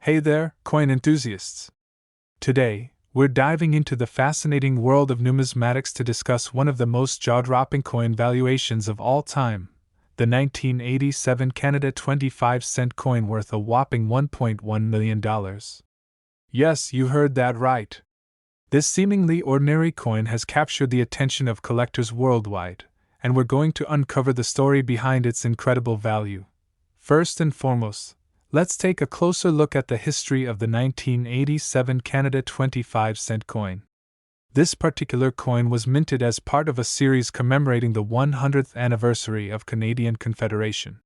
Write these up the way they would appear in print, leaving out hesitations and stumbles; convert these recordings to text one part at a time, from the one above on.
Hey there, coin enthusiasts! Today, we're diving into the fascinating world of numismatics to discuss one of the most jaw-dropping coin valuations of all time, the 1987 Canada 25-cent coin worth a whopping $1.1 million. Yes, you heard that right. This seemingly ordinary coin has captured the attention of collectors worldwide, and we're going to uncover the story behind its incredible value. First and foremost, let's take a closer look at the history of the 1987 Canada 25-cent coin. This particular coin was minted as part of a series commemorating the 100th anniversary of Canadian Confederation.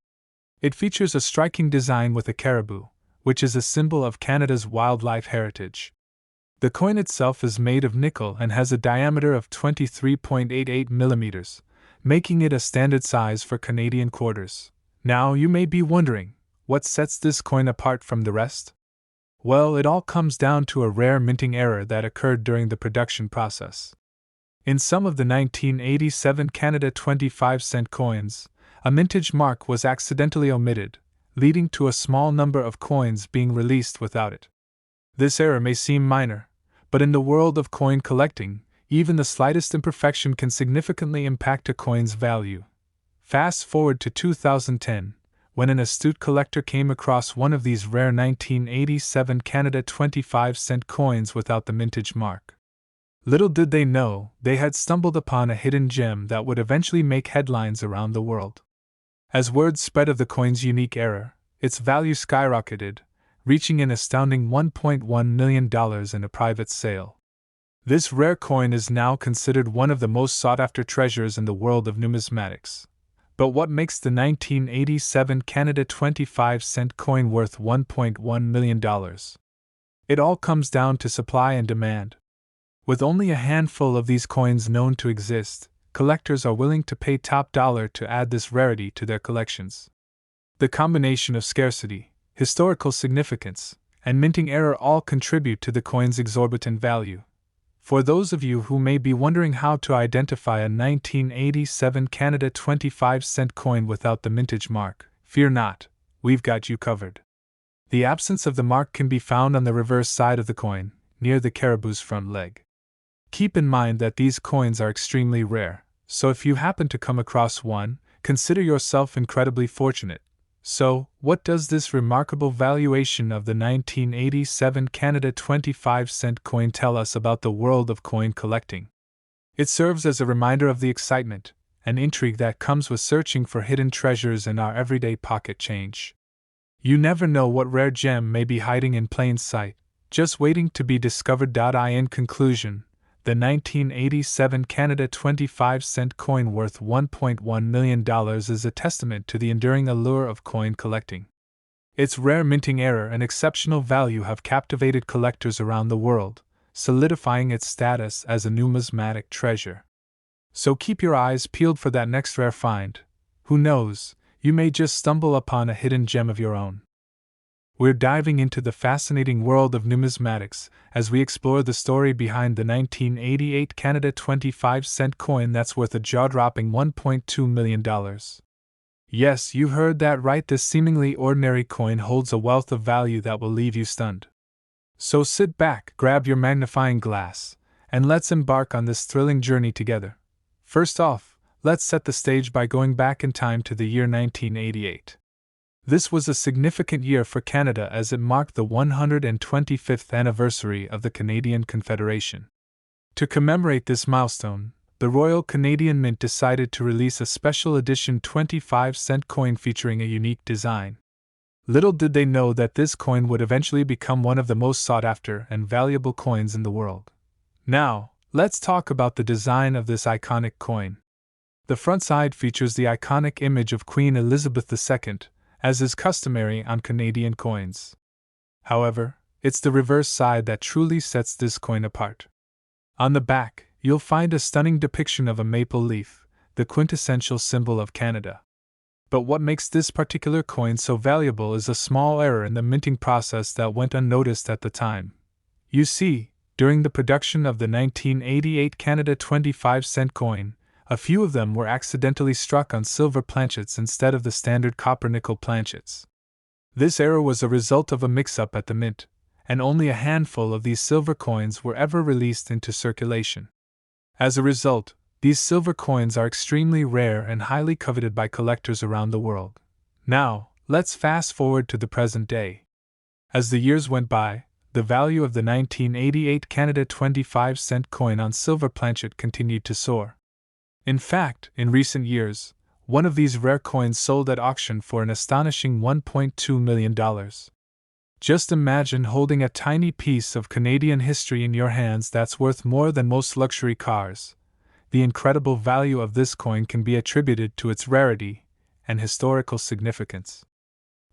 It features a striking design with a caribou, which is a symbol of Canada's wildlife heritage. The coin itself is made of nickel and has a diameter of 23.88 millimeters, making it a standard size for Canadian quarters. Now you may be wondering, what sets this coin apart from the rest? Well, it all comes down to a rare minting error that occurred during the production process. In some of the 1987 Canada 25-cent coins, a mintage mark was accidentally omitted, leading to a small number of coins being released without it. This error may seem minor, but in the world of coin collecting, even the slightest imperfection can significantly impact a coin's value. Fast forward to 2010, when an astute collector came across one of these rare 1987 Canada 25-cent coins without the mintage mark. Little did they know, they had stumbled upon a hidden gem that would eventually make headlines around the world. As word spread of the coin's unique error, its value skyrocketed, reaching an astounding $1.1 million in a private sale. This rare coin is now considered one of the most sought-after treasures in the world of numismatics. But what makes the 1987 Canada 25-cent coin worth $1.1 million? It all comes down to supply and demand. With only a handful of these coins known to exist, collectors are willing to pay top dollar to add this rarity to their collections. The combination of scarcity, historical significance, and minting error all contribute to the coin's exorbitant value. For those of you who may be wondering how to identify a 1987 Canada 25-cent coin without the mintage mark, fear not, we've got you covered. The absence of the mark can be found on the reverse side of the coin, near the caribou's front leg. Keep in mind that these coins are extremely rare, so if you happen to come across one, consider yourself incredibly fortunate. So, what does this remarkable valuation of the 1987 Canada 25-cent coin tell us about the world of coin collecting? It serves as a reminder of the excitement and intrigue that comes with searching for hidden treasures in our everyday pocket change. You never know what rare gem may be hiding in plain sight, just waiting to be discovered. In conclusion, the 1987 Canada 25-cent coin worth $1.1 million is a testament to the enduring allure of coin collecting. Its rare minting error and exceptional value have captivated collectors around the world, solidifying its status as a numismatic treasure. So keep your eyes peeled for that next rare find. Who knows, you may just stumble upon a hidden gem of your own. We're diving into the fascinating world of numismatics as we explore the story behind the 1988 Canada 25-cent coin that's worth a jaw-dropping $1.2 million. Yes, you heard that right, this seemingly ordinary coin holds a wealth of value that will leave you stunned. So sit back, grab your magnifying glass, and let's embark on this thrilling journey together. First off, let's set the stage by going back in time to the year 1988. This was a significant year for Canada as it marked the 125th anniversary of the Canadian Confederation. To commemorate this milestone, the Royal Canadian Mint decided to release a special edition 25-cent coin featuring a unique design. Little did they know that this coin would eventually become one of the most sought-after and valuable coins in the world. Now, let's talk about the design of this iconic coin. The front side features the iconic image of Queen Elizabeth II, as is customary on Canadian coins. However, it's the reverse side that truly sets this coin apart. On the back, you'll find a stunning depiction of a maple leaf, the quintessential symbol of Canada. But what makes this particular coin so valuable is a small error in the minting process that went unnoticed at the time. You see, during the production of the 1988 Canada 25-cent coin, a few of them were accidentally struck on silver planchets instead of the standard copper-nickel planchets. This error was a result of a mix-up at the mint, and only a handful of these silver coins were ever released into circulation. As a result, these silver coins are extremely rare and highly coveted by collectors around the world. Now, let's fast forward to the present day. As the years went by, the value of the 1988 Canada 25-cent coin on silver planchet continued to soar. In fact, in recent years, one of these rare coins sold at auction for an astonishing $1.2 million. Just imagine holding a tiny piece of Canadian history in your hands that's worth more than most luxury cars. The incredible value of this coin can be attributed to its rarity and historical significance.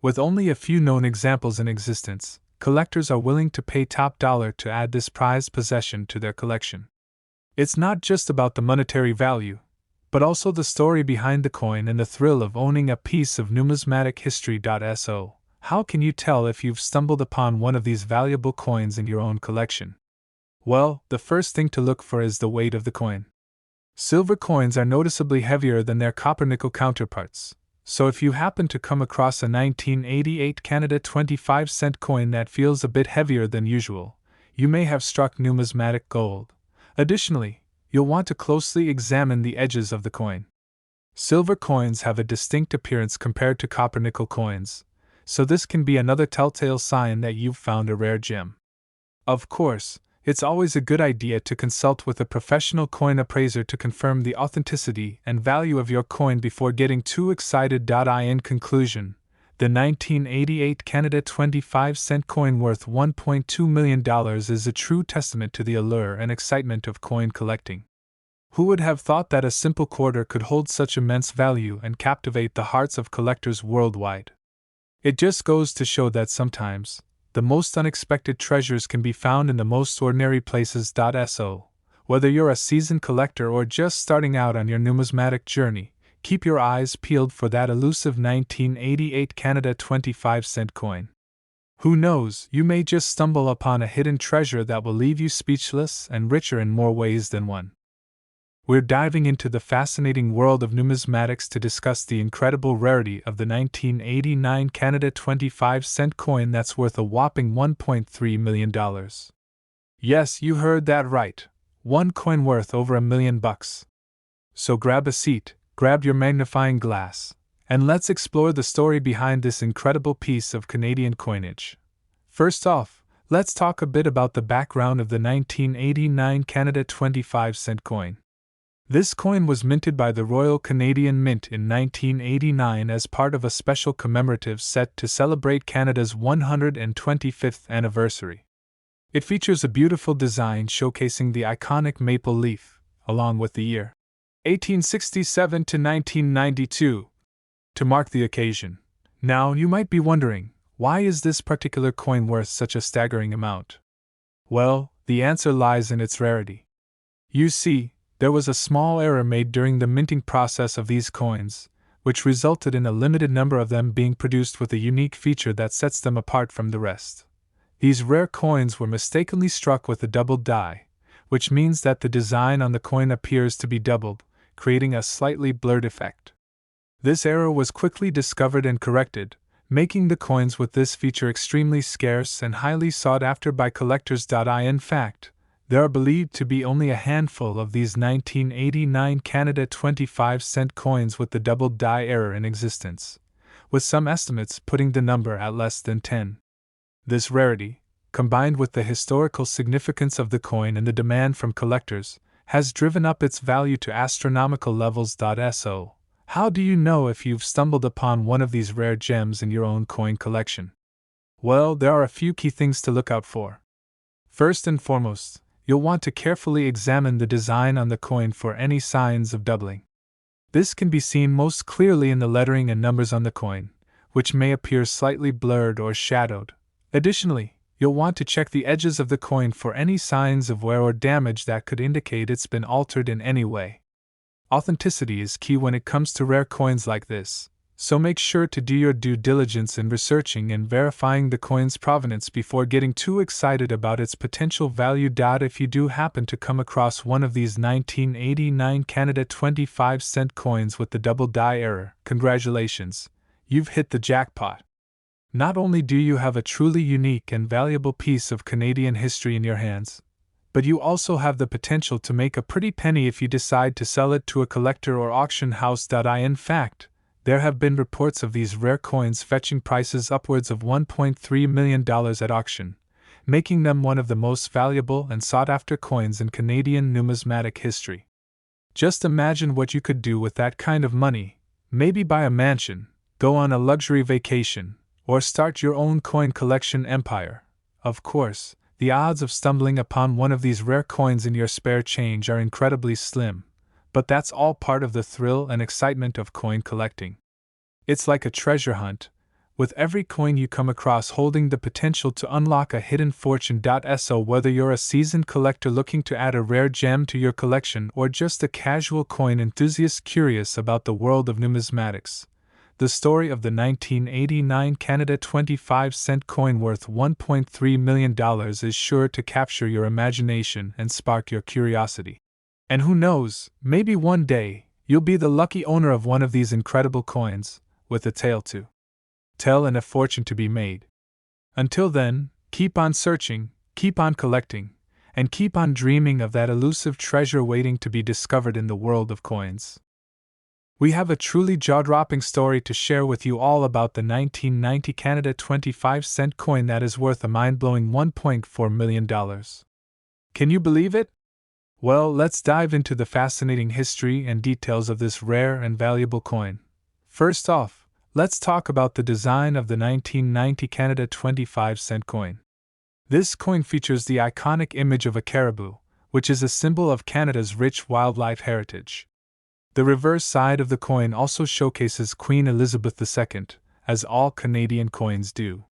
With only a few known examples in existence, collectors are willing to pay top dollar to add this prized possession to their collection. It's not just about the monetary value, but also the story behind the coin and the thrill of owning a piece of numismatic history. So, how can you tell if you've stumbled upon one of these valuable coins in your own collection? Well, the first thing to look for is the weight of the coin. Silver coins are noticeably heavier than their copper-nickel counterparts, so if you happen to come across a 1988 Canada 25-cent coin that feels a bit heavier than usual, you may have struck numismatic gold. Additionally, you'll want to closely examine the edges of the coin. Silver coins have a distinct appearance compared to copper-nickel coins, so this can be another telltale sign that you've found a rare gem. Of course, it's always a good idea to consult with a professional coin appraiser to confirm the authenticity and value of your coin before getting too excited. In conclusion, the 1988 Canada 25-cent coin worth $1.2 million is a true testament to the allure and excitement of coin collecting. Who would have thought that a simple quarter could hold such immense value and captivate the hearts of collectors worldwide? It just goes to show that sometimes, the most unexpected treasures can be found in the most ordinary places. So, whether you're a seasoned collector or just starting out on your numismatic journey, keep your eyes peeled for that elusive 1988 Canada 25-cent coin. Who knows, you may just stumble upon a hidden treasure that will leave you speechless and richer in more ways than one. We're diving into the fascinating world of numismatics to discuss the incredible rarity of the 1989 Canada 25-cent coin that's worth a whopping $1.3 million. Yes, you heard that right. One coin worth over $1 million. So grab a seat, grab your magnifying glass, and let's explore the story behind this incredible piece of Canadian coinage. First off, let's talk a bit about the background of the 1989 Canada 25-cent coin. This coin was minted by the Royal Canadian Mint in 1989 as part of a special commemorative set to celebrate Canada's 125th anniversary. It features a beautiful design showcasing the iconic maple leaf, along with the year 1867 to 1992, to mark the occasion. Now, you might be wondering, why is this particular coin worth such a staggering amount? Well, the answer lies in its rarity. You see, there was a small error made during the minting process of these coins, which resulted in a limited number of them being produced with a unique feature that sets them apart from the rest. These rare coins were mistakenly struck with a doubled die, which means that the design on the coin appears to be doubled, creating a slightly blurred effect. This error was quickly discovered and corrected, making the coins with this feature extremely scarce and highly sought after by collectors. In fact, there are believed to be only a handful of these 1989 Canada 25-cent coins with the doubled die error in existence, with some estimates putting the number at less than 10. This rarity, combined with the historical significance of the coin and the demand from collectors, has driven up its value to astronomical levels. So, how do you know if you've stumbled upon one of these rare gems in your own coin collection? Well, there are a few key things to look out for. First and foremost, you'll want to carefully examine the design on the coin for any signs of doubling. This can be seen most clearly in the lettering and numbers on the coin, which may appear slightly blurred or shadowed. Additionally, you'll want to check the edges of the coin for any signs of wear or damage that could indicate it's been altered in any way. Authenticity is key when it comes to rare coins like this, so make sure to do your due diligence in researching and verifying the coin's provenance before getting too excited about its potential value. If you do happen to come across one of these 1989 Canada 25-cent coins with the double die error, congratulations, you've hit the jackpot. Not only do you have a truly unique and valuable piece of Canadian history in your hands, but you also have the potential to make a pretty penny if you decide to sell it to a collector or auction house. In fact, there have been reports of these rare coins fetching prices upwards of $1.3 million at auction, making them one of the most valuable and sought-after coins in Canadian numismatic history. Just imagine what you could do with that kind of money: maybe buy a mansion, go on a luxury vacation, or start your own coin collection empire. Of course, the odds of stumbling upon one of these rare coins in your spare change are incredibly slim, but that's all part of the thrill and excitement of coin collecting. It's like a treasure hunt, with every coin you come across holding the potential to unlock a hidden fortune. So whether you're a seasoned collector looking to add a rare gem to your collection or just a casual coin enthusiast curious about the world of numismatics, the story of the 1989 Canada 25-cent coin worth $1.3 million is sure to capture your imagination and spark your curiosity. And who knows, maybe one day, you'll be the lucky owner of one of these incredible coins, with a tale to tell and a fortune to be made. Until then, keep on searching, keep on collecting, and keep on dreaming of that elusive treasure waiting to be discovered in the world of coins. We have a truly jaw-dropping story to share with you all about the 1990 Canada 25-cent coin that is worth a mind-blowing $1.4 million. Can you believe it? Well, let's dive into the fascinating history and details of this rare and valuable coin. First off, let's talk about the design of the 1990 Canada 25-cent coin. This coin features the iconic image of a caribou, which is a symbol of Canada's rich wildlife heritage. The reverse side of the coin also showcases Queen Elizabeth II, as all Canadian coins do.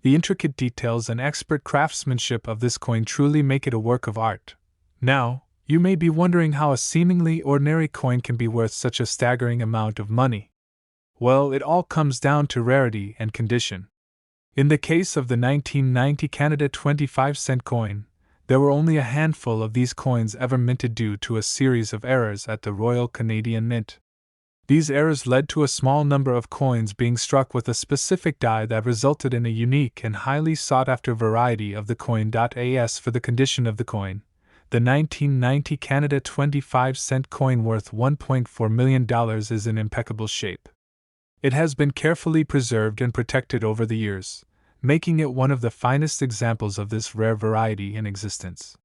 The intricate details and expert craftsmanship of this coin truly make it a work of art. Now, you may be wondering how a seemingly ordinary coin can be worth such a staggering amount of money. Well, it all comes down to rarity and condition. In the case of the 1990 Canada 25-cent coin, there were only a handful of these coins ever minted due to a series of errors at the Royal Canadian Mint. These errors led to a small number of coins being struck with a specific die that resulted in a unique and highly sought-after variety of the coin. As for the condition of the coin, the 1990 Canada 25-cent coin worth $1.4 million is in impeccable shape. It has been carefully preserved and protected over the years, making it one of the finest examples of this rare variety in existence.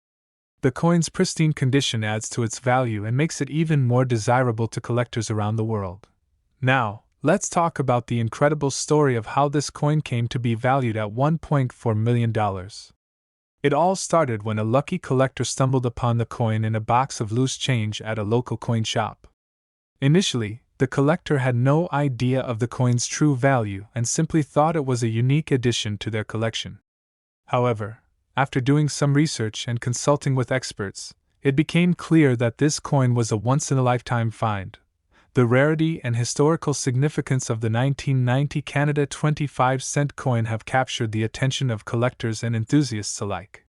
The coin's pristine condition adds to its value and makes it even more desirable to collectors around the world. Now, let's talk about the incredible story of how this coin came to be valued at $1.4 million. It all started when a lucky collector stumbled upon the coin in a box of loose change at a local coin shop. Initially, the collector had no idea of the coin's true value and simply thought it was a unique addition to their collection. However, after doing some research and consulting with experts, it became clear that this coin was a once-in-a-lifetime find. The rarity and historical significance of the 1990 Canada 25-cent coin have captured the attention of collectors and enthusiasts alike.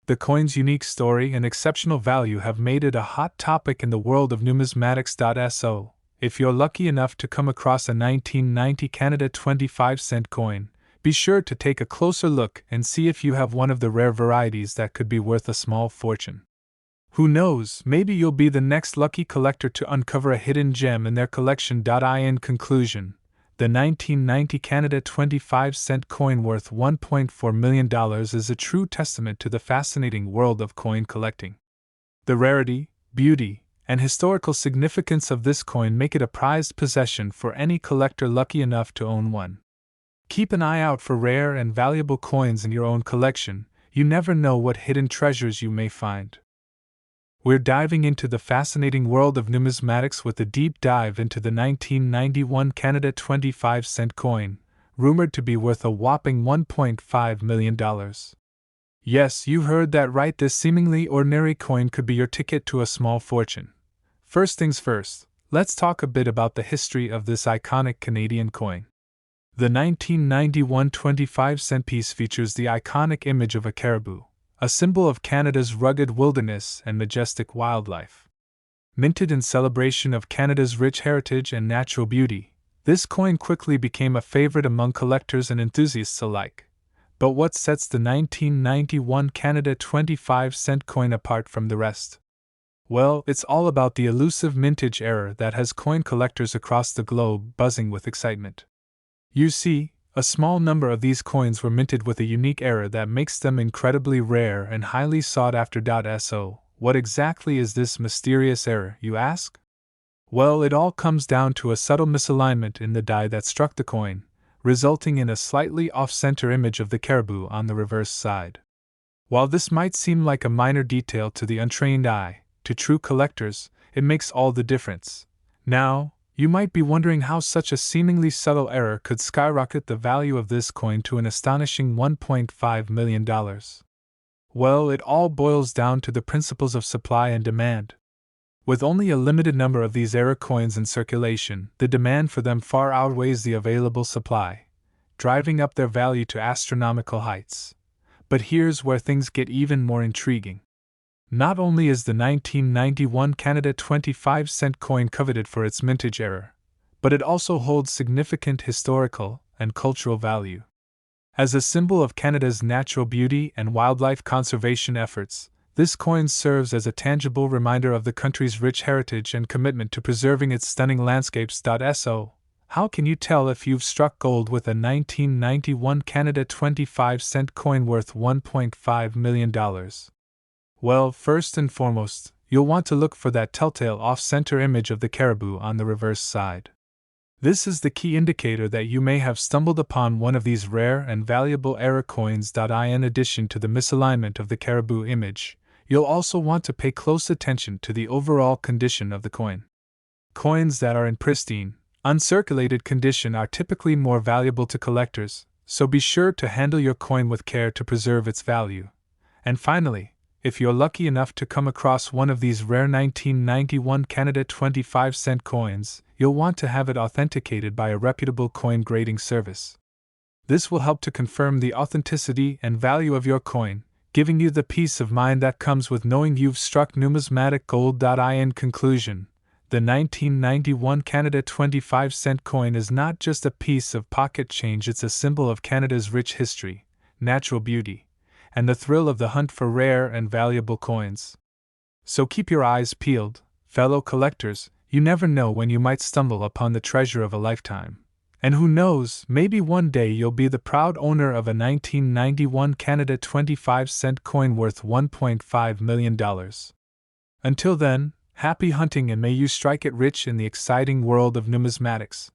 The coin's unique story and exceptional value have made it a hot topic in the world of numismatics. So, if you're lucky enough to come across a 1990 Canada 25-cent coin, be sure to take a closer look and see if you have one of the rare varieties that could be worth a small fortune. Who knows, maybe you'll be the next lucky collector to uncover a hidden gem in their collection. In conclusion, the 1990 Canada 25-cent coin worth $1.4 million is a true testament to the fascinating world of coin collecting. The rarity, beauty, and historical significance of this coin make it a prized possession for any collector lucky enough to own one. Keep an eye out for rare and valuable coins in your own collection. You never know what hidden treasures you may find. We're diving into the fascinating world of numismatics with a deep dive into the 1991 Canada 25-cent coin, rumored to be worth a whopping $1.5 million. Yes, you heard that right, this seemingly ordinary coin could be your ticket to a small fortune. First things first, let's talk a bit about the history of this iconic Canadian coin. The 1991 25-cent piece features the iconic image of a caribou, a symbol of Canada's rugged wilderness and majestic wildlife. Minted in celebration of Canada's rich heritage and natural beauty, This coin quickly became a favorite among collectors and enthusiasts alike. But what sets the 1991 Canada 25-cent coin apart from the rest? Well, it's all about the elusive mintage error that has coin collectors across the globe buzzing with excitement. You see, a small number of these coins were minted with a unique error that makes them incredibly rare and highly sought after. So, what exactly is this mysterious error, you ask? Well, it all comes down to a subtle misalignment in the die that struck the coin, resulting in a slightly off-center image of the caribou on the reverse side. While this might seem like a minor detail to the untrained eye, to true collectors, it makes all the difference. Now, you might be wondering how such a seemingly subtle error could skyrocket the value of this coin to an astonishing $1.5 million. Well, it all boils down to the principles of supply and demand. With only a limited number of these error coins in circulation, the demand for them far outweighs the available supply, driving up their value to astronomical heights. But here's where things get even more intriguing. Not only is the 1991 Canada 25-cent coin coveted for its mintage error, but it also holds significant historical and cultural value. As a symbol of Canada's natural beauty and wildlife conservation efforts, this coin serves as a tangible reminder of the country's rich heritage and commitment to preserving its stunning landscapes. So, how can you tell if you've struck gold with a 1991 Canada 25-cent coin worth $1.5 million? Well, first and foremost, you'll want to look for that telltale off-center image of the caribou on the reverse side. This is the key indicator that you may have stumbled upon one of these rare and valuable error coins. In addition to the misalignment of the caribou image, you'll also want to pay close attention to the overall condition of the coin. Coins that are in pristine, uncirculated condition are typically more valuable to collectors, so be sure to handle your coin with care to preserve its value. And finally, if you're lucky enough to come across one of these rare 1991 Canada 25-cent coins, you'll want to have it authenticated by a reputable coin grading service. This will help to confirm the authenticity and value of your coin, giving you the peace of mind that comes with knowing you've struck numismatic gold. In conclusion, the 1991 Canada 25-cent coin is not just a piece of pocket change, it's a symbol of Canada's rich history, natural beauty, and the thrill of the hunt for rare and valuable coins. So keep your eyes peeled, fellow collectors, you never know when you might stumble upon the treasure of a lifetime. And who knows, maybe one day you'll be the proud owner of a 1991 Canada 25-cent coin worth $1.5 million. Until then, happy hunting and may you strike it rich in the exciting world of numismatics.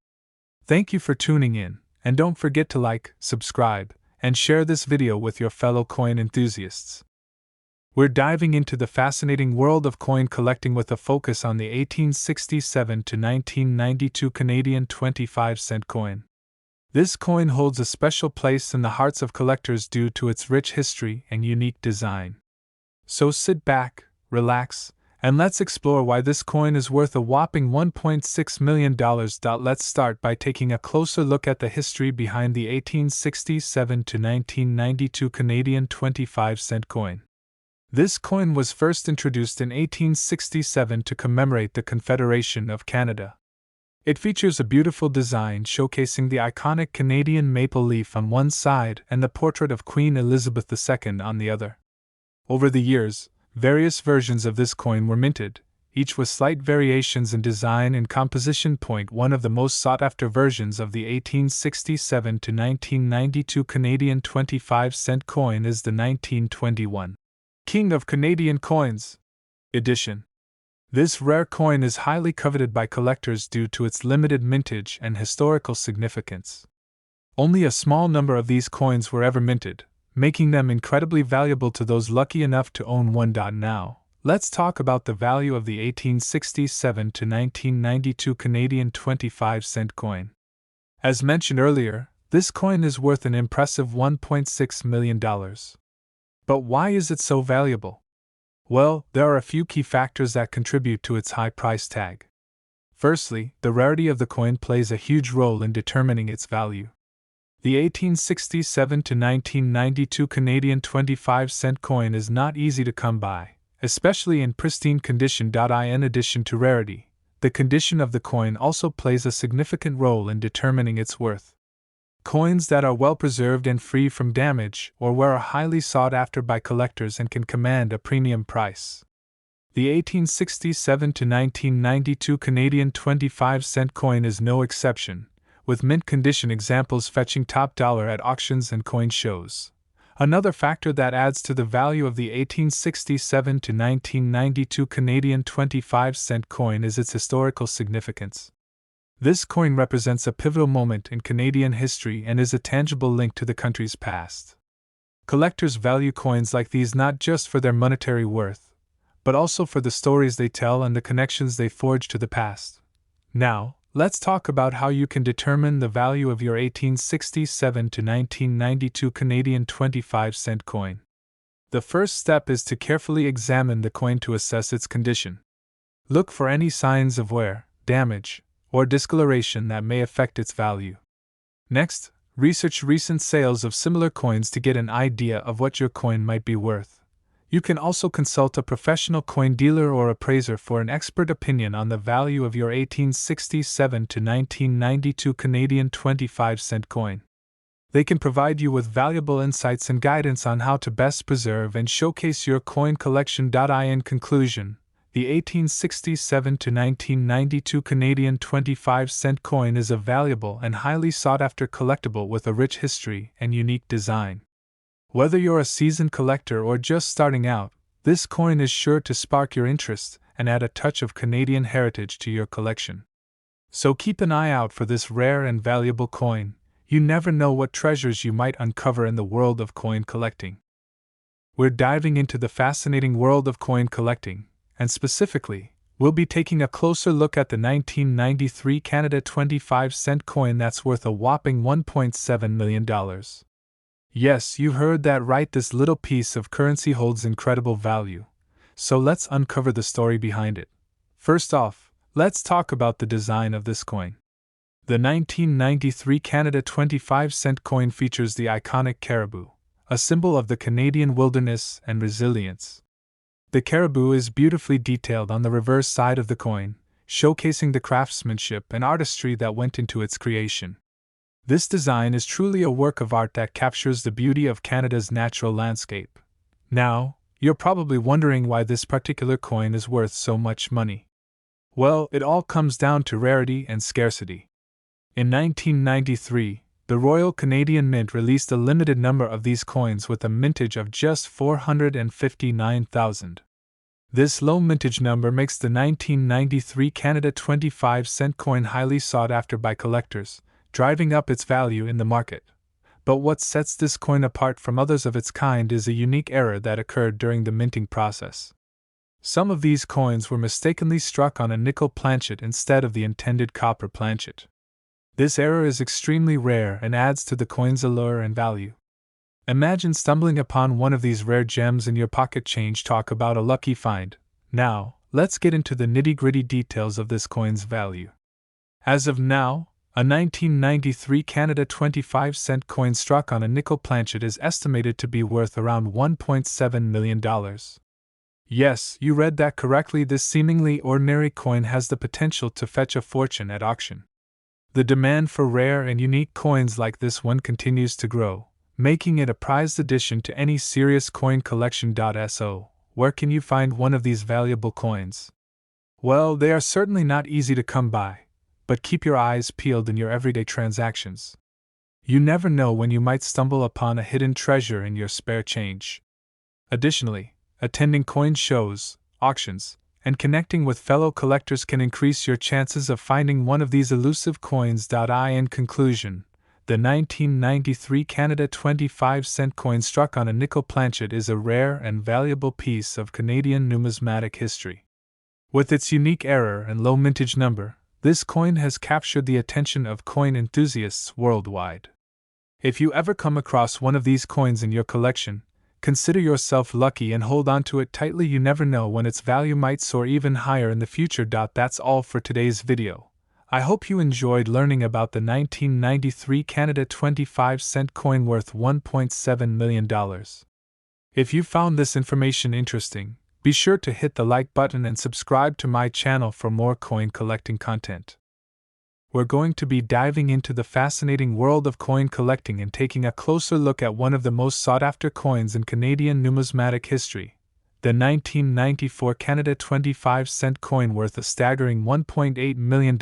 Thank you for tuning in, and don't forget to like, subscribe, and share this video with your fellow coin enthusiasts. We're diving into the fascinating world of coin collecting with a focus on the 1867 to 1992 Canadian 25-cent coin. This coin holds a special place in the hearts of collectors due to its rich history and unique design. So sit back, relax, and let's explore why this coin is worth a whopping $1.6 million. Let's start by taking a closer look at the history behind the 1867 to 1992 Canadian 25-cent coin. This coin was first introduced in 1867 to commemorate the Confederation of Canada. It features a beautiful design showcasing the iconic Canadian maple leaf on one side and the portrait of Queen Elizabeth II on the other. Over the years, various versions of this coin were minted, each with slight variations in design and composition. One of the most sought-after versions of the 1867 to 1992 Canadian 25-cent coin is the 1921 King of Canadian Coins edition. This rare coin is highly coveted by collectors due to its limited mintage and historical significance. Only a small number of these coins were ever minted, making them incredibly valuable to those lucky enough to own one. Now, let's talk about the value of the 1867 to 1992 Canadian 25-cent coin. As mentioned earlier, this coin is worth an impressive $1.6 million. But why is it so valuable? Well, there are a few key factors that contribute to its high price tag. Firstly, the rarity of the coin plays a huge role in determining its value. The 1867 to 1992 Canadian 25-cent coin is not easy to come by, especially in pristine condition. In addition to rarity, the condition of the coin also plays a significant role in determining its worth. Coins that are well preserved and free from damage or wear are highly sought after by collectors and can command a premium price. The 1867 to 1992 Canadian 25-cent coin is no exception, with mint condition examples fetching top dollar at auctions and coin shows. Another factor that adds to the value of the 1867 to 1992 Canadian 25-cent coin is its historical significance. This coin represents a pivotal moment in Canadian history and is a tangible link to the country's past. Collectors value coins like these not just for their monetary worth, but also for the stories they tell and the connections they forge to the past. Now, let's talk about how you can determine the value of your 1867 to 1992 Canadian 25-cent coin. The first step is to carefully examine the coin to assess its condition. Look for any signs of wear, damage, or discoloration that may affect its value. Next, research recent sales of similar coins to get an idea of what your coin might be worth. You can also consult a professional coin dealer or appraiser for an expert opinion on the value of your 1867 to 1992 Canadian 25-cent coin. They can provide you with valuable insights and guidance on how to best preserve and showcase your coin collection. In conclusion, the 1867 to 1992 Canadian 25-cent coin is a valuable and highly sought-after collectible with a rich history and unique design. Whether you're a seasoned collector or just starting out, this coin is sure to spark your interest and add a touch of Canadian heritage to your collection. So keep an eye out for this rare and valuable coin. You never know what treasures you might uncover in the world of coin collecting. We're diving into the fascinating world of coin collecting, and specifically, we'll be taking a closer look at the 1993 Canada 25-cent coin that's worth a whopping $1.7 million. Yes, you heard that right, this little piece of currency holds incredible value. So let's uncover the story behind it. First off, let's talk about the design of this coin. The 1993 Canada 25-cent coin features the iconic caribou, a symbol of the Canadian wilderness and resilience. The caribou is beautifully detailed on the reverse side of the coin, showcasing the craftsmanship and artistry that went into its creation. This design is truly a work of art that captures the beauty of Canada's natural landscape. Now, you're probably wondering why this particular coin is worth so much money. Well, it all comes down to rarity and scarcity. In 1993, the Royal Canadian Mint released a limited number of these coins with a mintage of just 459,000. This low mintage number makes the 1993 Canada 25-cent coin highly sought after by collectors, driving up its value in the market. But what sets this coin apart from others of its kind is a unique error that occurred during the minting process. Some of these coins were mistakenly struck on a nickel planchet instead of the intended copper planchet. This error is extremely rare and adds to the coin's allure and value. Imagine stumbling upon one of these rare gems in your pocket change. Talk about a lucky find. Now, let's get into the nitty-gritty details of this coin's value. As of now, a 1993 Canada 25-cent coin struck on a nickel planchet is estimated to be worth around $1.7 million. Yes, you read that correctly. This seemingly ordinary coin has the potential to fetch a fortune at auction. The demand for rare and unique coins like this one continues to grow, making it a prized addition to any serious coin collection. So, where can you find one of these valuable coins? Well, they are certainly not easy to come by, but keep your eyes peeled in your everyday transactions. You never know when you might stumble upon a hidden treasure in your spare change. Additionally, attending coin shows, auctions, and connecting with fellow collectors can increase your chances of finding one of these elusive coins. In conclusion, the 1993 Canada 25-cent coin struck on a nickel planchet is a rare and valuable piece of Canadian numismatic history. With its unique error and low mintage number, this coin has captured the attention of coin enthusiasts worldwide. If you ever come across one of these coins in your collection, consider yourself lucky and hold on to it tightly. You never know when its value might soar even higher in the future. That's all for today's video. I hope you enjoyed learning about the 1993 Canada 25-cent coin worth $1.7 million. If you found this information interesting, be sure to hit the like button and subscribe to my channel for more coin collecting content. We're going to be diving into the fascinating world of coin collecting and taking a closer look at one of the most sought-after coins in Canadian numismatic history, the 1994 Canada 25-cent coin worth a staggering $1.8 million.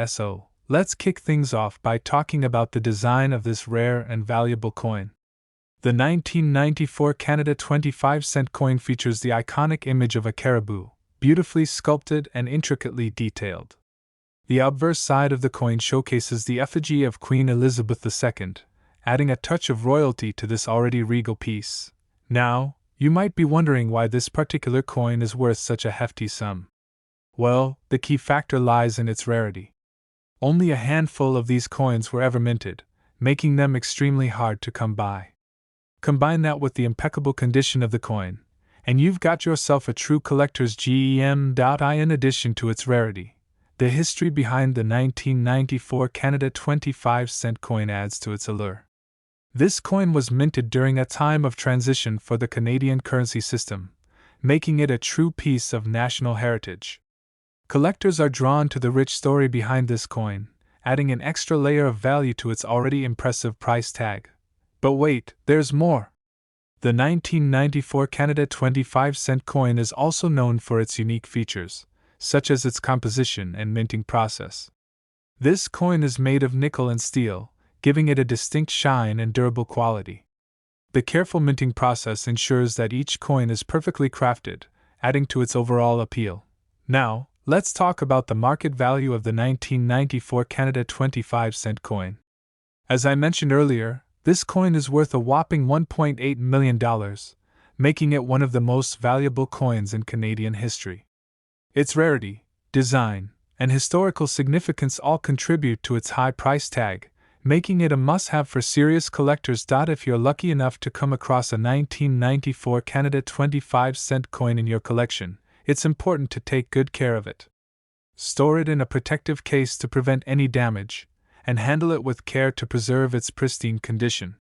So, let's kick things off by talking about the design of this rare and valuable coin. The 1994 Canada 25-cent coin features the iconic image of a caribou, beautifully sculpted and intricately detailed. The obverse side of the coin showcases the effigy of Queen Elizabeth II, adding a touch of royalty to this already regal piece. Now, you might be wondering why this particular coin is worth such a hefty sum. Well, the key factor lies in its rarity. Only a handful of these coins were ever minted, making them extremely hard to come by. Combine that with the impeccable condition of the coin, and you've got yourself a true collector's gem. In addition to its rarity, the history behind the 1994 Canada 25-cent coin adds to its allure. This coin was minted during a time of transition for the Canadian currency system, making it a true piece of national heritage. Collectors are drawn to the rich story behind this coin, adding an extra layer of value to its already impressive price tag. But wait, there's more! The 1994 Canada 25-cent coin is also known for its unique features, such as its composition and minting process. This coin is made of nickel and steel, giving it a distinct shine and durable quality. The careful minting process ensures that each coin is perfectly crafted, adding to its overall appeal. Now, let's talk about the market value of the 1994 Canada 25-cent coin. As I mentioned earlier, this coin is worth a whopping $1.8 million, making it one of the most valuable coins in Canadian history. Its rarity, design, and historical significance all contribute to its high price tag, making it a must-have for serious collectors. If you're lucky enough to come across a 1994 Canada 25-cent coin in your collection, it's important to take good care of it. Store it in a protective case to prevent any damage, and handle it with care to preserve its pristine condition.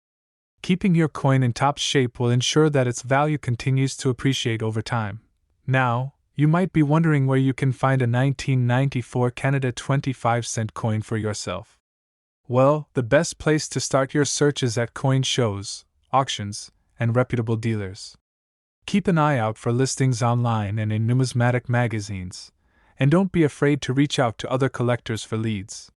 Keeping your coin in top shape will ensure that its value continues to appreciate over time. Now, you might be wondering where you can find a 1994 Canada 25-cent coin for yourself. Well, the best place to start your search is at coin shows, auctions, and reputable dealers. Keep an eye out for listings online and in numismatic magazines, and don't be afraid to reach out to other collectors for leads.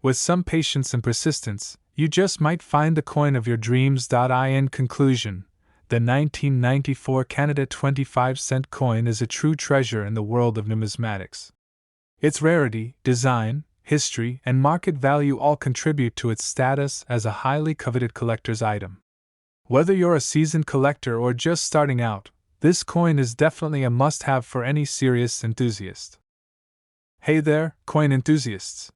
With some patience and persistence, you just might find the coin of your dreams. In conclusion, the 1994 Canada 25-cent coin is a true treasure in the world of numismatics. Its rarity, design, history, and market value all contribute to its status as a highly coveted collector's item. Whether you're a seasoned collector or just starting out, this coin is definitely a must-have for any serious enthusiast. Hey there, coin enthusiasts!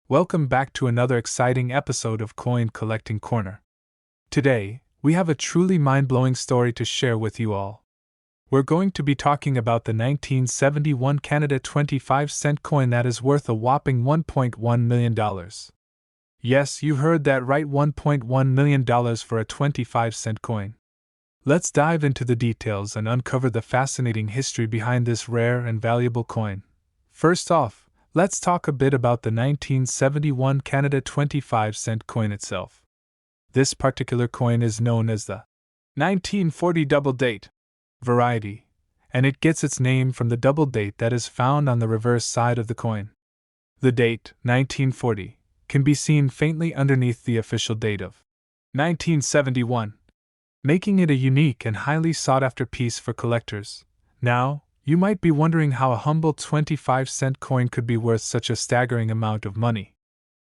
Welcome back to another exciting episode of Coin Collecting Corner. Today, we have a truly mind-blowing story to share with you all. We're going to be talking about the 1971 Canada 25-cent coin that is worth a whopping $1.1 million. Yes, you heard that right, $1.1 million for a 25-cent coin. Let's dive into the details and uncover the fascinating history behind this rare and valuable coin. First off, let's talk a bit about the 1971 Canada 25-cent coin itself. This particular coin is known as the 1940 double date variety, and it gets its name from the double date that is found on the reverse side of the coin. The date, 1940, can be seen faintly underneath the official date of 1971, making it a unique and highly sought-after piece for collectors. Now, you might be wondering how a humble 25-cent coin could be worth such a staggering amount of money.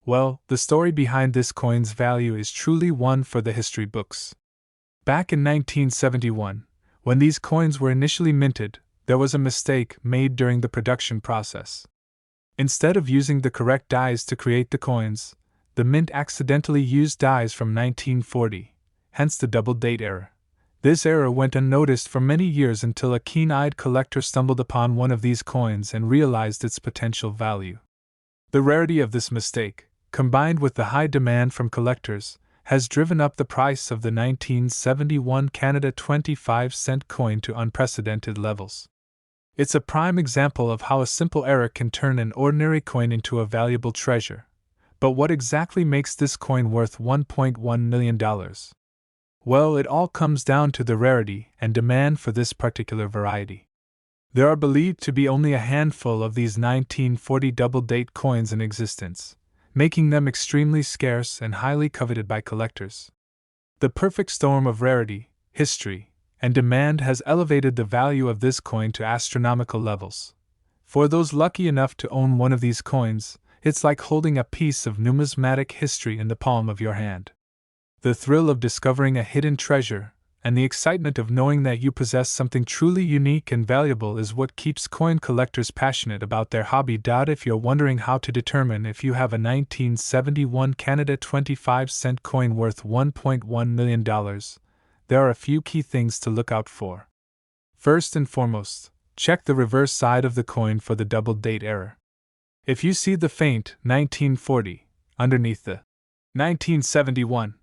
Well, the story behind this coin's value is truly one for the history books. Back in 1971, when these coins were initially minted, there was a mistake made during the production process. Instead of using the correct dies to create the coins, the mint accidentally used dies from 1940, hence the double date error. This error went unnoticed for many years until a keen-eyed collector stumbled upon one of these coins and realized its potential value. The rarity of this mistake, combined with the high demand from collectors, has driven up the price of the 1971 Canada 25-cent coin to unprecedented levels. It's a prime example of how a simple error can turn an ordinary coin into a valuable treasure. But what exactly makes this coin worth $1.1 million? Well, it all comes down to the rarity and demand for this particular variety. There are believed to be only a handful of these 1940 double-date coins in existence, making them extremely scarce and highly coveted by collectors. The perfect storm of rarity, history, and demand has elevated the value of this coin to astronomical levels. For those lucky enough to own one of these coins, it's like holding a piece of numismatic history in the palm of your hand. The thrill of discovering a hidden treasure, and the excitement of knowing that you possess something truly unique and valuable is what keeps coin collectors passionate about their hobby. If you're wondering how to determine if you have a 1971 Canada 25-cent coin worth $1.1 million, there are a few key things to look out for. First and foremost, check the reverse side of the coin for the double date error. If you see the faint 1940 underneath the 1971,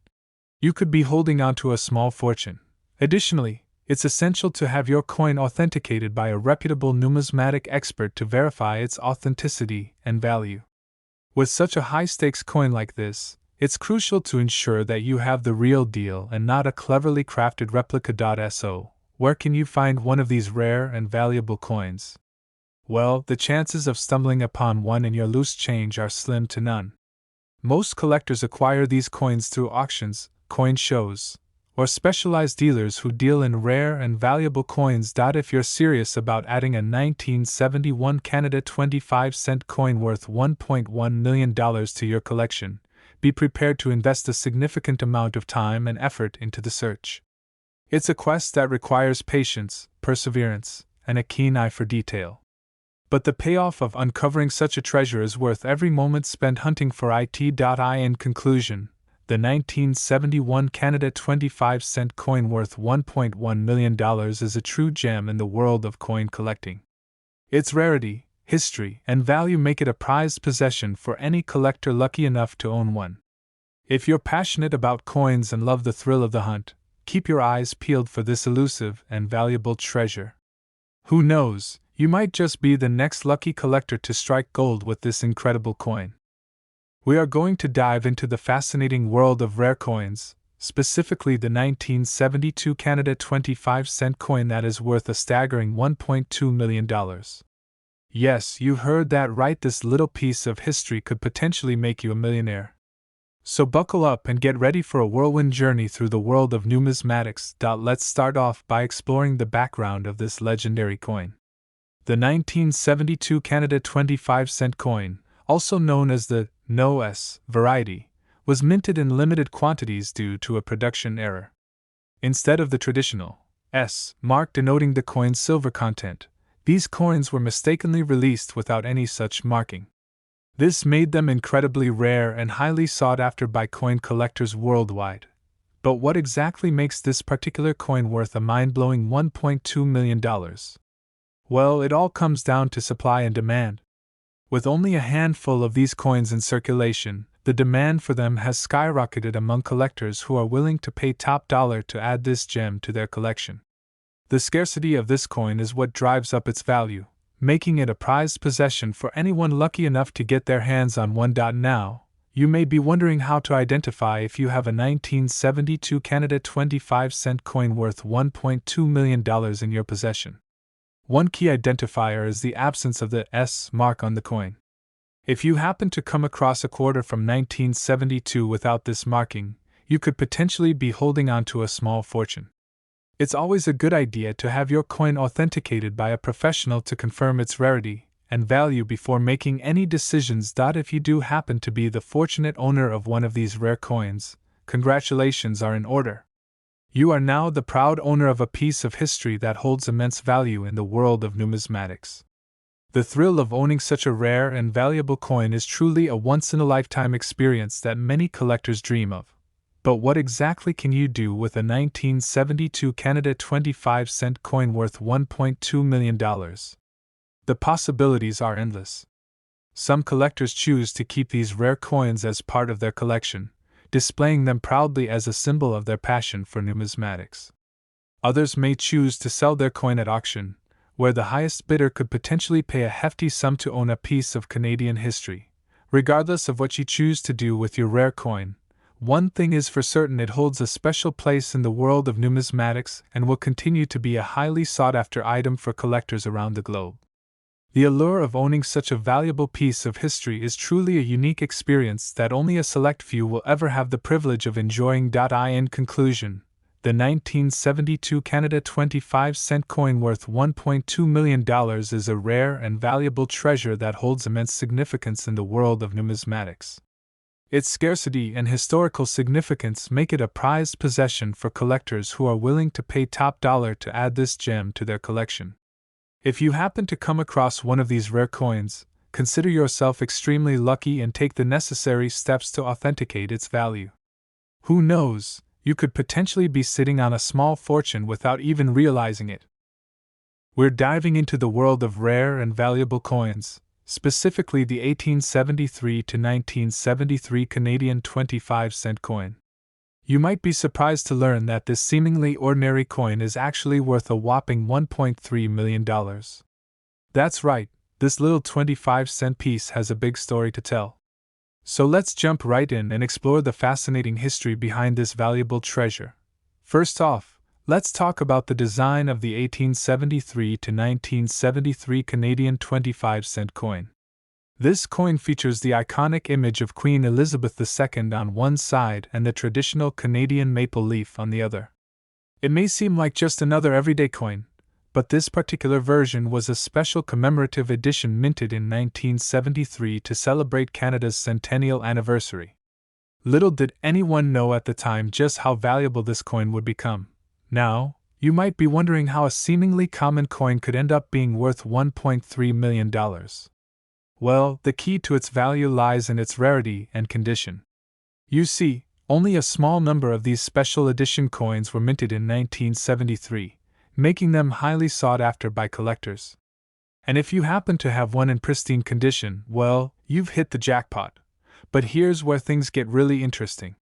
you could be holding on to a small fortune. Additionally, it's essential to have your coin authenticated by a reputable numismatic expert to verify its authenticity and value. With such a high-stakes coin like this, it's crucial to ensure that you have the real deal and not a cleverly crafted replica. So, where can you find one of these rare and valuable coins? Well, the chances of stumbling upon one in your loose change are slim to none. Most collectors acquire these coins through auctions, coin shows, or specialized dealers who deal in rare and valuable coins. If you're serious about adding a 1971 Canada 25-cent coin worth $1.1 million to your collection, be prepared to invest a significant amount of time and effort into the search. It's a quest that requires patience, perseverance, and a keen eye for detail. But the payoff of uncovering such a treasure is worth every moment spent hunting for it. In conclusion, the 1971 Canada 25-cent coin worth $1.1 million is a true gem in the world of coin collecting. Its rarity, history, and value make it a prized possession for any collector lucky enough to own one. If you're passionate about coins and love the thrill of the hunt, keep your eyes peeled for this elusive and valuable treasure. Who knows, you might just be the next lucky collector to strike gold with this incredible coin. We are going to dive into the fascinating world of rare coins, specifically the 1972 Canada 25-cent coin that is worth a staggering $1.2 million. Yes, you heard that right, this little piece of history could potentially make you a millionaire. So buckle up and get ready for a whirlwind journey through the world of numismatics. Let's start off by exploring the background of this legendary coin. The 1972 Canada 25-cent coin, also known as the No S variety, was minted in limited quantities due to a production error. Instead of the traditional S mark denoting the coin's silver content, these coins were mistakenly released without any such marking. This made them incredibly rare and highly sought after by coin collectors worldwide. But what exactly makes this particular coin worth a mind-blowing $1.2 million? Well, it all comes down to supply and demand. With only a handful of these coins in circulation, the demand for them has skyrocketed among collectors who are willing to pay top dollar to add this gem to their collection. The scarcity of this coin is what drives up its value, making it a prized possession for anyone lucky enough to get their hands on one. Now, you may be wondering how to identify if you have a 1972 Canada 25-cent coin worth $1.2 million in your possession. One key identifier is the absence of the S mark on the coin. If you happen to come across a quarter from 1972 without this marking, you could potentially be holding on to a small fortune. It's always a good idea to have your coin authenticated by a professional to confirm its rarity and value before making any decisions. If you do happen to be the fortunate owner of one of these rare coins, congratulations are in order. You are now the proud owner of a piece of history that holds immense value in the world of numismatics. The thrill of owning such a rare and valuable coin is truly a once-in-a-lifetime experience that many collectors dream of. But what exactly can you do with a 1972 Canada 25-cent coin worth $1.2 million? The possibilities are endless. Some collectors choose to keep these rare coins as part of their collection, displaying them proudly as a symbol of their passion for numismatics. Others may choose to sell their coin at auction, where the highest bidder could potentially pay a hefty sum to own a piece of Canadian history. Regardless of what you choose to do with your rare coin, one thing is for certain: it holds a special place in the world of numismatics and will continue to be a highly sought-after item for collectors around the globe. The allure of owning such a valuable piece of history is truly a unique experience that only a select few will ever have the privilege of enjoying. In conclusion, the 1972 Canada 25-cent coin worth $1.2 million is a rare and valuable treasure that holds immense significance in the world of numismatics. Its scarcity and historical significance make it a prized possession for collectors who are willing to pay top dollar to add this gem to their collection. If you happen to come across one of these rare coins, consider yourself extremely lucky and take the necessary steps to authenticate its value. Who knows, you could potentially be sitting on a small fortune without even realizing it. We're diving into the world of rare and valuable coins, specifically the 1873 to 1973 Canadian 25-cent coin. You might be surprised to learn that this seemingly ordinary coin is actually worth a whopping $1.3 million. That's right, this little 25-cent piece has a big story to tell. So let's jump right in and explore the fascinating history behind this valuable treasure. First off, let's talk about the design of the 1873 to 1973 Canadian 25-cent coin. This coin features the iconic image of Queen Elizabeth II on one side and the traditional Canadian maple leaf on the other. It may seem like just another everyday coin, but this particular version was a special commemorative edition minted in 1973 to celebrate Canada's centennial anniversary. Little did anyone know at the time just how valuable this coin would become. Now, you might be wondering how a seemingly common coin could end up being worth $1.3 million. Well, the key to its value lies in its rarity and condition. You see, only a small number of these special edition coins were minted in 1973, making them highly sought after by collectors. And if you happen to have one in pristine condition, well, you've hit the jackpot. But here's where things get really interesting.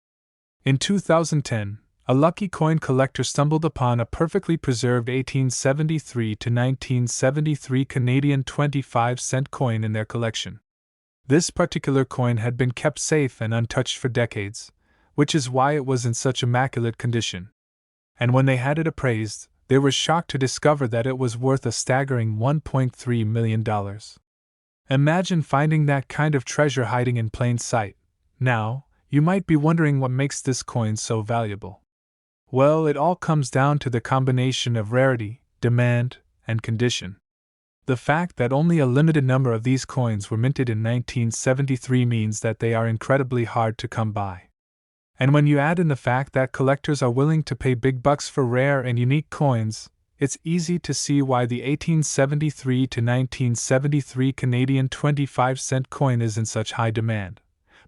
In 2010, a lucky coin collector stumbled upon a perfectly preserved 1873 to 1973 Canadian 25-cent coin in their collection. This particular coin had been kept safe and untouched for decades, which is why it was in such immaculate condition. And when they had it appraised, they were shocked to discover that it was worth a staggering $1.3 million. Imagine finding that kind of treasure hiding in plain sight. Now, you might be wondering what makes this coin so valuable. Well, it all comes down to the combination of rarity, demand, and condition. The fact that only a limited number of these coins were minted in 1973 means that they are incredibly hard to come by. And when you add in the fact that collectors are willing to pay big bucks for rare and unique coins, it's easy to see why the 1873 to 1973 Canadian 25-cent coin is in such high demand.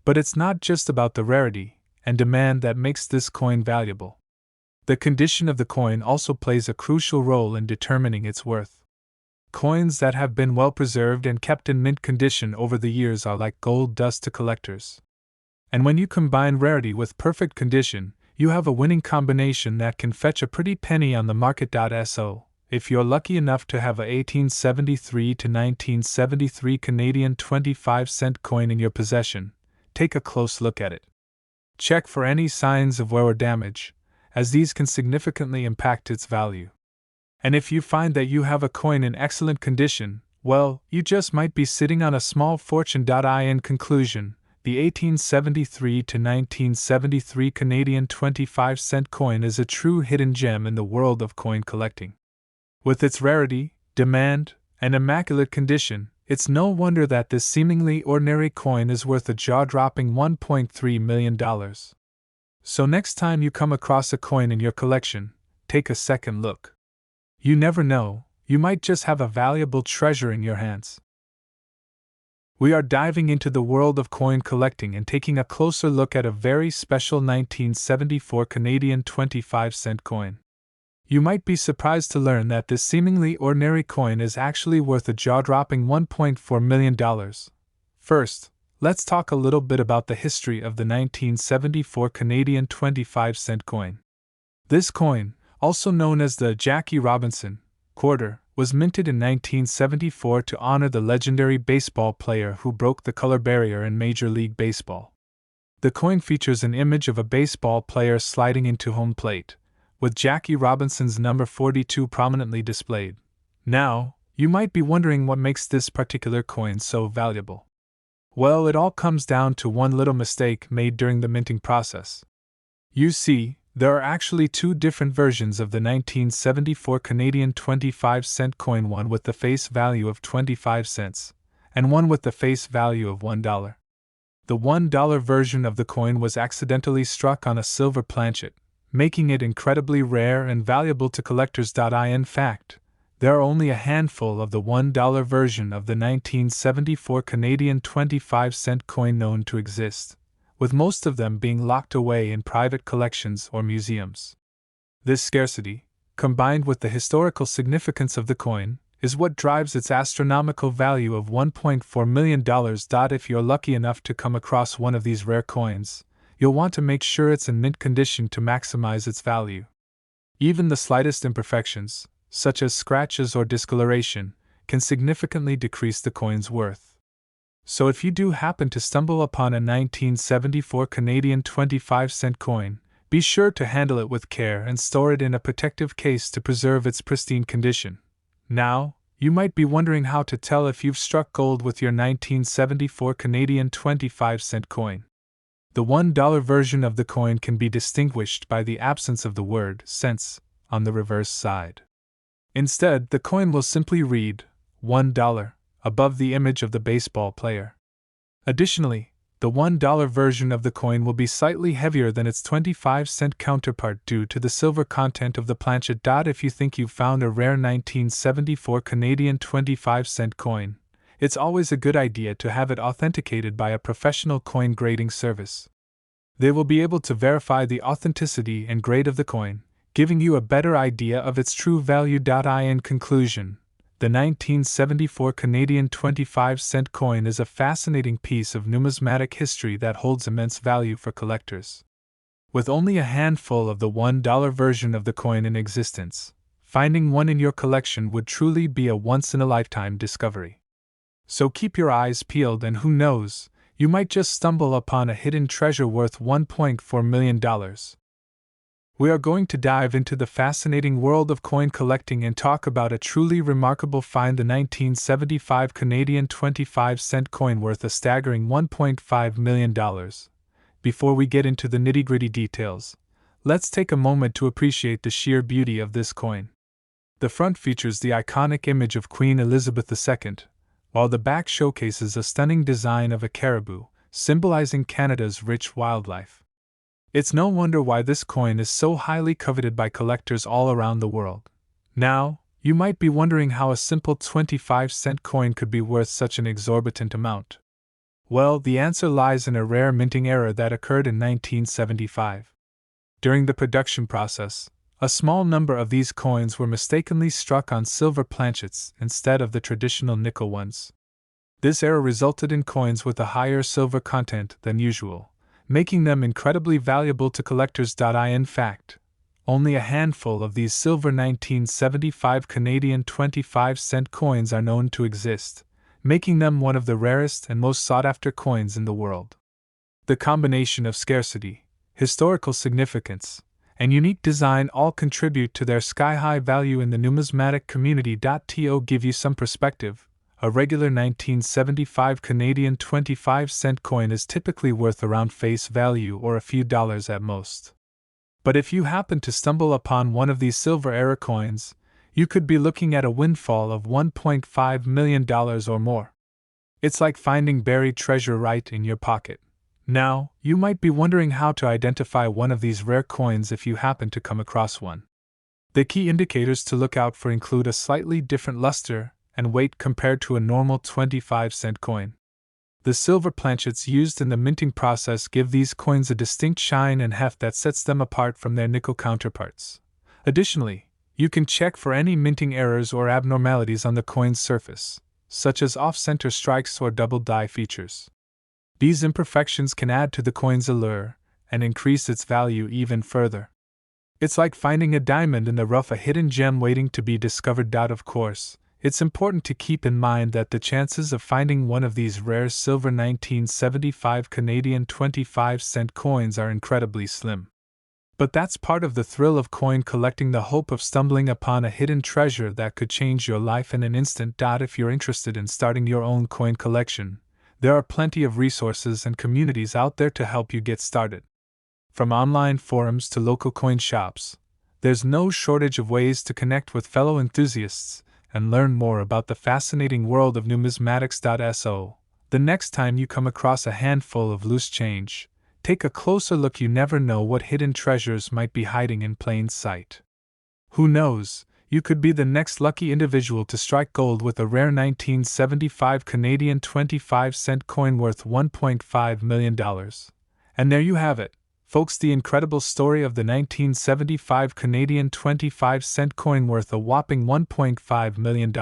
But it's not just about the rarity and demand that makes this coin valuable. The condition of the coin also plays a crucial role in determining its worth. Coins that have been well preserved and kept in mint condition over the years are like gold dust to collectors. And when you combine rarity with perfect condition, you have a winning combination that can fetch a pretty penny on the market. So, if you're lucky enough to have a 1873 to 1973 Canadian 25-cent coin in your possession, take a close look at it. Check for any signs of wear or damage, as these can significantly impact its value. And if you find that you have a coin in excellent condition, well, you just might be sitting on a small fortune. In conclusion, the 1873 to 1973 Canadian 25-cent coin is a true hidden gem in the world of coin collecting. With its rarity, demand, and immaculate condition, it's no wonder that this seemingly ordinary coin is worth a jaw-dropping $1.3 million. So next time you come across a coin in your collection, take a second look. You never know, you might just have a valuable treasure in your hands. We are diving into the world of coin collecting and taking a closer look at a very special 1974 Canadian 25-cent coin. You might be surprised to learn that this seemingly ordinary coin is actually worth a jaw-dropping $1.4 million. First, let's talk a little bit about the history of the 1974 Canadian 25-cent coin. This coin, also known as the Jackie Robinson quarter, was minted in 1974 to honor the legendary baseball player who broke the color barrier in Major League Baseball. The coin features an image of a baseball player sliding into home plate, with Jackie Robinson's number 42 prominently displayed. Now, you might be wondering what makes this particular coin so valuable. Well, it all comes down to one little mistake made during the minting process. You see, there are actually two different versions of the 1974 Canadian 25-cent coin, one with the face value of 25 cents, and one with the face value of $1. The $1 version of the coin was accidentally struck on a silver planchet, making it incredibly rare and valuable to collectors. In fact, there are only a handful of the $1 version of the 1974 Canadian 25-cent coin known to exist, with most of them being locked away in private collections or museums. This scarcity, combined with the historical significance of the coin, is what drives its astronomical value of $1.4 million. If you're lucky enough to come across one of these rare coins, you'll want to make sure it's in mint condition to maximize its value. Even the slightest imperfections, such as scratches or discoloration, can significantly decrease the coin's worth. So if you do happen to stumble upon a 1974 Canadian 25-cent coin, be sure to handle it with care and store it in a protective case to preserve its pristine condition. Now, you might be wondering how to tell if you've struck gold with your 1974 Canadian 25-cent coin. The $1 version of the coin can be distinguished by the absence of the word cents on the reverse side. Instead, the coin will simply read $1 above the image of the baseball player. Additionally, the $1 version of the coin will be slightly heavier than its 25-cent counterpart due to the silver content of the planchet. If you think you've found a rare 1974 Canadian 25-cent coin, it's always a good idea to have it authenticated by a professional coin grading service. They will be able to verify the authenticity and grade of the coin, giving you a better idea of its true value. In conclusion, the 1974 Canadian 25-cent coin is a fascinating piece of numismatic history that holds immense value for collectors. With only a handful of the $1 version of the coin in existence, finding one in your collection would truly be a once-in-a-lifetime discovery. So keep your eyes peeled, and who knows, you might just stumble upon a hidden treasure worth $1.4 million. We are going to dive into the fascinating world of coin collecting and talk about a truly remarkable find, the 1975 Canadian 25-cent coin worth a staggering $1.5 million. Before we get into the nitty-gritty details, let's take a moment to appreciate the sheer beauty of this coin. The front features the iconic image of Queen Elizabeth II, while the back showcases a stunning design of a caribou, symbolizing Canada's rich wildlife. It's no wonder why this coin is so highly coveted by collectors all around the world. Now, you might be wondering how a simple 25-cent coin could be worth such an exorbitant amount. Well, the answer lies in a rare minting error that occurred in 1975. During the production process, a small number of these coins were mistakenly struck on silver planchets instead of the traditional nickel ones. This error resulted in coins with a higher silver content than usual, making them incredibly valuable to collectors. In fact, only a handful of these silver 1975 Canadian 25-cent coins are known to exist, making them one of the rarest and most sought-after coins in the world. The combination of scarcity, historical significance, and unique design all contribute to their sky-high value in the numismatic community. To give you some perspective, a regular 1975 Canadian 25-cent coin is typically worth around face value or a few dollars at most. But if you happen to stumble upon one of these silver era coins, you could be looking at a windfall of $1.5 million or more. It's like finding buried treasure right in your pocket. Now, you might be wondering how to identify one of these rare coins if you happen to come across one. The key indicators to look out for include a slightly different luster and weight compared to a normal 25-cent coin. The silver planchets used in the minting process give these coins a distinct shine and heft that sets them apart from their nickel counterparts. Additionally, you can check for any minting errors or abnormalities on the coin's surface, such as off-center strikes or double die features. These imperfections can add to the coin's allure and increase its value even further. It's like finding a diamond in the rough, a hidden gem waiting to be discovered. Of course, it's important to keep in mind that the chances of finding one of these rare silver 1975 Canadian 25-cent coins are incredibly slim. But that's part of the thrill of coin collecting, the hope of stumbling upon a hidden treasure that could change your life in an instant. If you're interested in starting your own coin collection, there are plenty of resources and communities out there to help you get started. From online forums to local coin shops, there's no shortage of ways to connect with fellow enthusiasts and learn more about the fascinating world of numismatics. So, the next time you come across a handful of loose change, take a closer look. You never know what hidden treasures might be hiding in plain sight. Who knows, you could be the next lucky individual to strike gold with a rare 1975 Canadian 25-cent coin worth $1.5 million. And there you have it, folks, the incredible story of the 1975 Canadian 25-cent coin worth a whopping $1.5 million.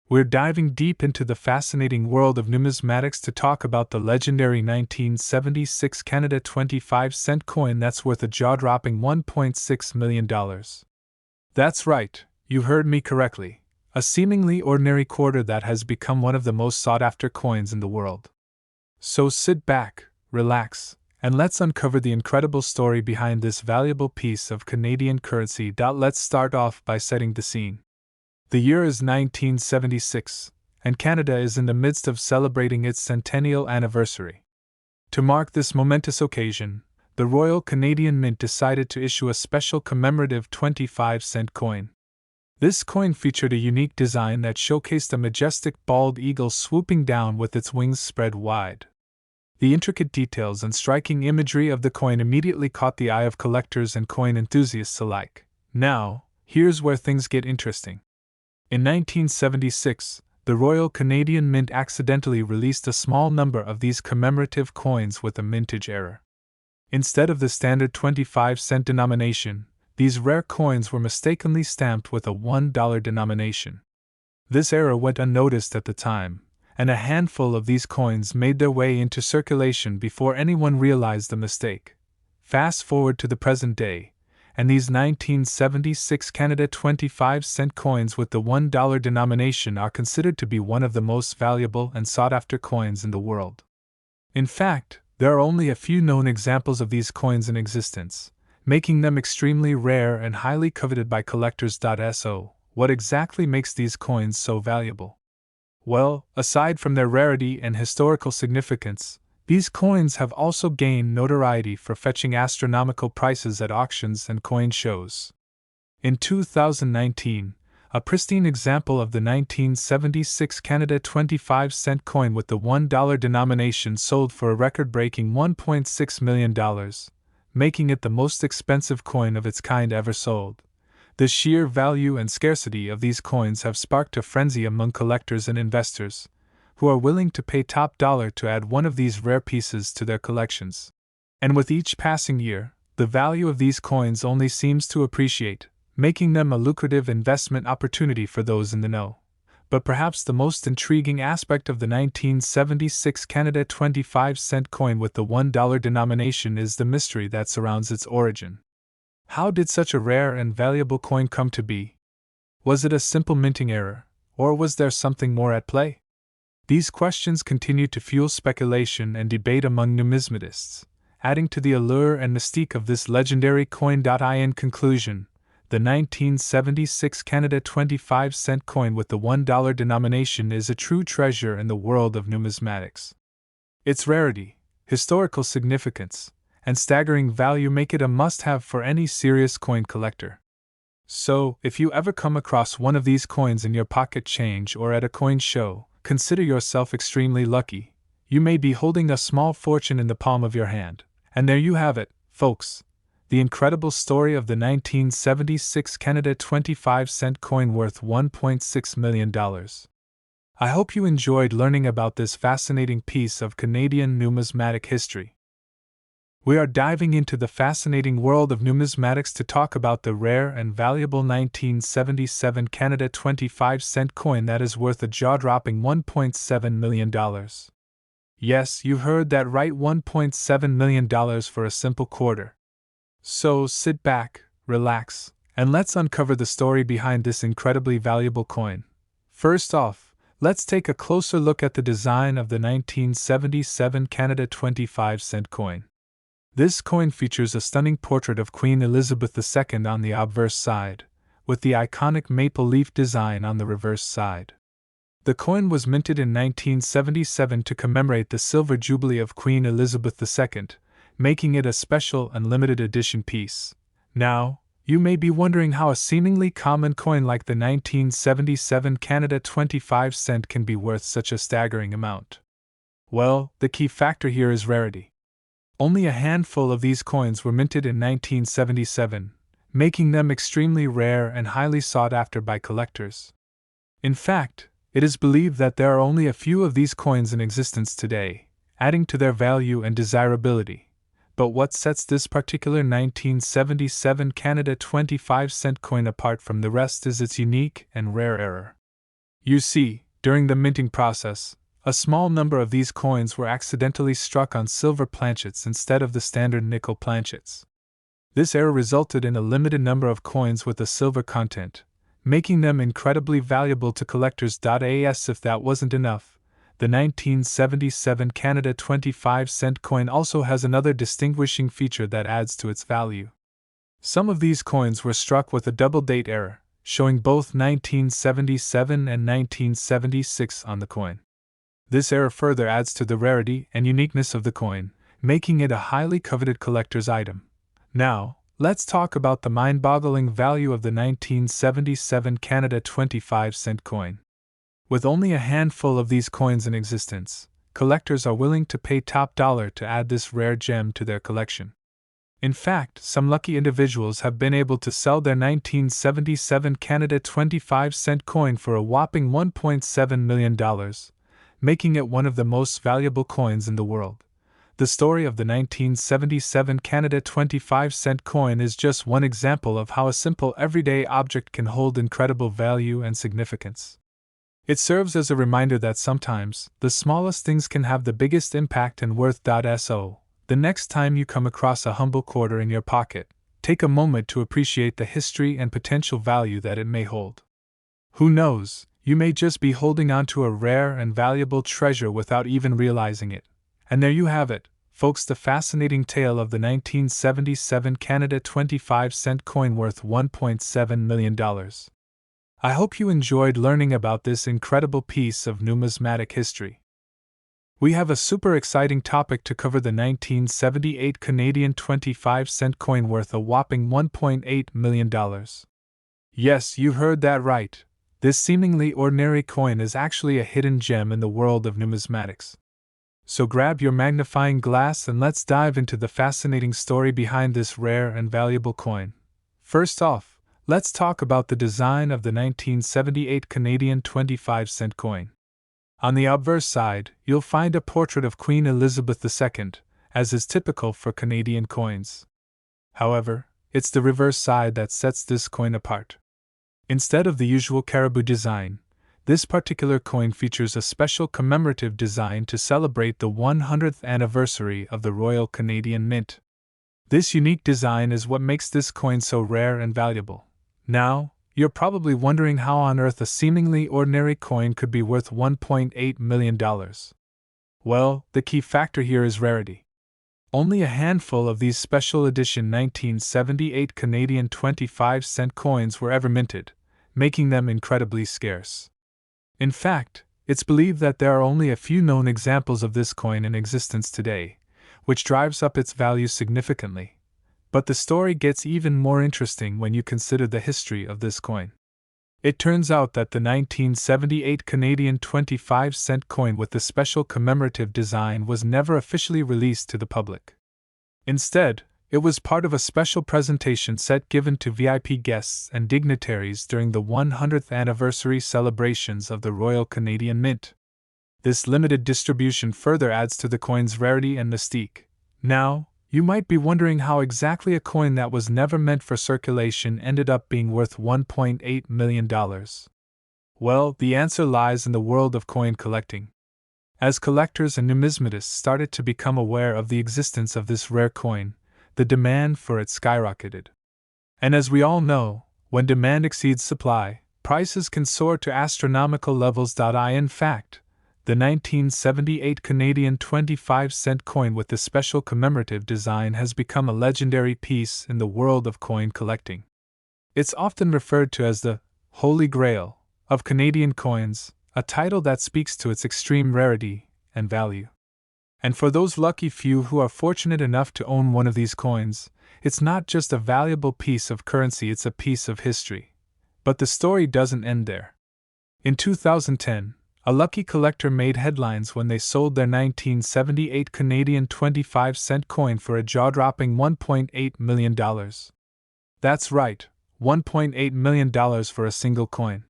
We're diving deep into the fascinating world of numismatics to talk about the legendary 1976 Canada 25-cent coin that's worth a jaw-dropping $1.6 million. That's right, you heard me correctly, a seemingly ordinary quarter that has become one of the most sought-after coins in the world. So sit back, relax, and let's uncover the incredible story behind this valuable piece of Canadian currency. Let's start off by setting the scene. The year is 1976, and Canada is in the midst of celebrating its centennial anniversary. To mark this momentous occasion, the Royal Canadian Mint decided to issue a special commemorative 25-cent coin. This coin featured a unique design that showcased a majestic bald eagle swooping down with its wings spread wide. The intricate details and striking imagery of the coin immediately caught the eye of collectors and coin enthusiasts alike. Now, here's where things get interesting. In 1976, the Royal Canadian Mint accidentally released a small number of these commemorative coins with a mintage error. Instead of the standard 25-cent denomination, these rare coins were mistakenly stamped with a $1 denomination. This error went unnoticed at the time, and a handful of these coins made their way into circulation before anyone realized the mistake. Fast forward to the present day, and these 1976 Canada 25-cent coins with the $1 denomination are considered to be one of the most valuable and sought-after coins in the world. In fact, there are only a few known examples of these coins in existence, making them extremely rare and highly coveted by collectors. So, what exactly makes these coins so valuable? Well, aside from their rarity and historical significance, these coins have also gained notoriety for fetching astronomical prices at auctions and coin shows. In 2019, a pristine example of the 1976 Canada 25-cent coin with the $1 denomination sold for a record-breaking $1.6 million, making it the most expensive coin of its kind ever sold. The sheer value and scarcity of these coins have sparked a frenzy among collectors and investors, who are willing to pay top dollar to add one of these rare pieces to their collections. And with each passing year, the value of these coins only seems to appreciate, making them a lucrative investment opportunity for those in the know. But perhaps the most intriguing aspect of the 1976 Canada 25-cent coin with the $1 denomination is the mystery that surrounds its origin. How did such a rare and valuable coin come to be? Was it a simple minting error, or was there something more at play? These questions continue to fuel speculation and debate among numismatists, adding to the allure and mystique of this legendary coin. In conclusion, the 1976 Canada 25-cent coin with the $1 denomination is a true treasure in the world of numismatics. Its rarity, historical significance, and staggering value make it a must-have for any serious coin collector. So, if you ever come across one of these coins in your pocket change or at a coin show, consider yourself extremely lucky. You may be holding a small fortune in the palm of your hand. And there you have it, folks, the incredible story of the 1976 Canada 25-cent coin worth $1.6 million. I hope you enjoyed learning about this fascinating piece of Canadian numismatic history. We are diving into the fascinating world of numismatics to talk about the rare and valuable 1977 Canada 25-cent coin that is worth a jaw-dropping $1.7 million. Yes, you heard that right, $1.7 million for a simple quarter. So sit back, relax, and let's uncover the story behind this incredibly valuable coin. First off, let's take a closer look at the design of the 1977 Canada 25-cent coin. This coin features a stunning portrait of Queen Elizabeth II on the obverse side, with the iconic maple leaf design on the reverse side. The coin was minted in 1977 to commemorate the silver jubilee of Queen Elizabeth II, making it a special and limited edition piece. Now, you may be wondering how a seemingly common coin like the 1977 Canada 25-cent can be worth such a staggering amount. Well, the key factor here is rarity. Only a handful of these coins were minted in 1977, making them extremely rare and highly sought after by collectors. In fact, it is believed that there are only a few of these coins in existence today, adding to their value and desirability. But what sets this particular 1977 Canada 25-cent coin apart from the rest is its unique and rare error. You see, during the minting process, a small number of these coins were accidentally struck on silver planchets instead of the standard nickel planchets. This error resulted in a limited number of coins with a silver content, making them incredibly valuable to collectors. As if that wasn't enough, the 1977 Canada 25-cent coin also has another distinguishing feature that adds to its value. Some of these coins were struck with a double date error, showing both 1977 and 1976 on the coin. This error further adds to the rarity and uniqueness of the coin, making it a highly coveted collector's item. Now, let's talk about the mind-boggling value of the 1977 Canada 25-cent coin. With only a handful of these coins in existence, collectors are willing to pay top dollar to add this rare gem to their collection. In fact, some lucky individuals have been able to sell their 1977 Canada 25-cent coin for a whopping $1.7 million, making it one of the most valuable coins in the world. The story of the 1977 Canada 25-cent coin is just one example of how a simple everyday object can hold incredible value and significance. It serves as a reminder that sometimes, the smallest things can have the biggest impact and worth. So, the next time you come across a humble quarter in your pocket, take a moment to appreciate the history and potential value that it may hold. Who knows, you may just be holding on to a rare and valuable treasure without even realizing it. And there you have it, folks, the fascinating tale of the 1977 Canada 25-cent coin worth $1.7 million. I hope you enjoyed learning about this incredible piece of numismatic history. We have a super exciting topic to cover: the 1978 Canadian 25-cent coin worth a whopping $1.8 million. Yes, you heard that right. This seemingly ordinary coin is actually a hidden gem in the world of numismatics. So grab your magnifying glass and let's dive into the fascinating story behind this rare and valuable coin. First off, let's talk about the design of the 1978 Canadian 25-cent coin. On the obverse side, you'll find a portrait of Queen Elizabeth II, as is typical for Canadian coins. However, it's the reverse side that sets this coin apart. Instead of the usual caribou design, this particular coin features a special commemorative design to celebrate the 100th anniversary of the Royal Canadian Mint. This unique design is what makes this coin so rare and valuable. Now, you're probably wondering how on earth a seemingly ordinary coin could be worth $1.8 million. Well, the key factor here is rarity. Only a handful of these special edition 1978 Canadian 25-cent coins were ever minted, making them incredibly scarce. In fact, it's believed that there are only a few known examples of this coin in existence today, which drives up its value significantly. But the story gets even more interesting when you consider the history of this coin. It turns out that the 1978 Canadian 25-cent coin with the special commemorative design was never officially released to the public. Instead, it was part of a special presentation set given to VIP guests and dignitaries during the 100th anniversary celebrations of the Royal Canadian Mint. This limited distribution further adds to the coin's rarity and mystique. Now, you might be wondering how exactly a coin that was never meant for circulation ended up being worth $1.8 million. Well, the answer lies in the world of coin collecting. As collectors and numismatists started to become aware of the existence of this rare coin, the demand for it skyrocketed. And as we all know, when demand exceeds supply, prices can soar to astronomical levels. In fact, the 1978 Canadian 25-cent coin with the special commemorative design has become a legendary piece in the world of coin collecting. It's often referred to as the Holy Grail of Canadian coins, a title that speaks to its extreme rarity and value. And for those lucky few who are fortunate enough to own one of these coins, it's not just a valuable piece of currency, it's a piece of history. But the story doesn't end there. In 2010, a lucky collector made headlines when they sold their 1978 Canadian 25-cent coin for a jaw-dropping $1.8 million. That's right, $1.8 million for a single coin.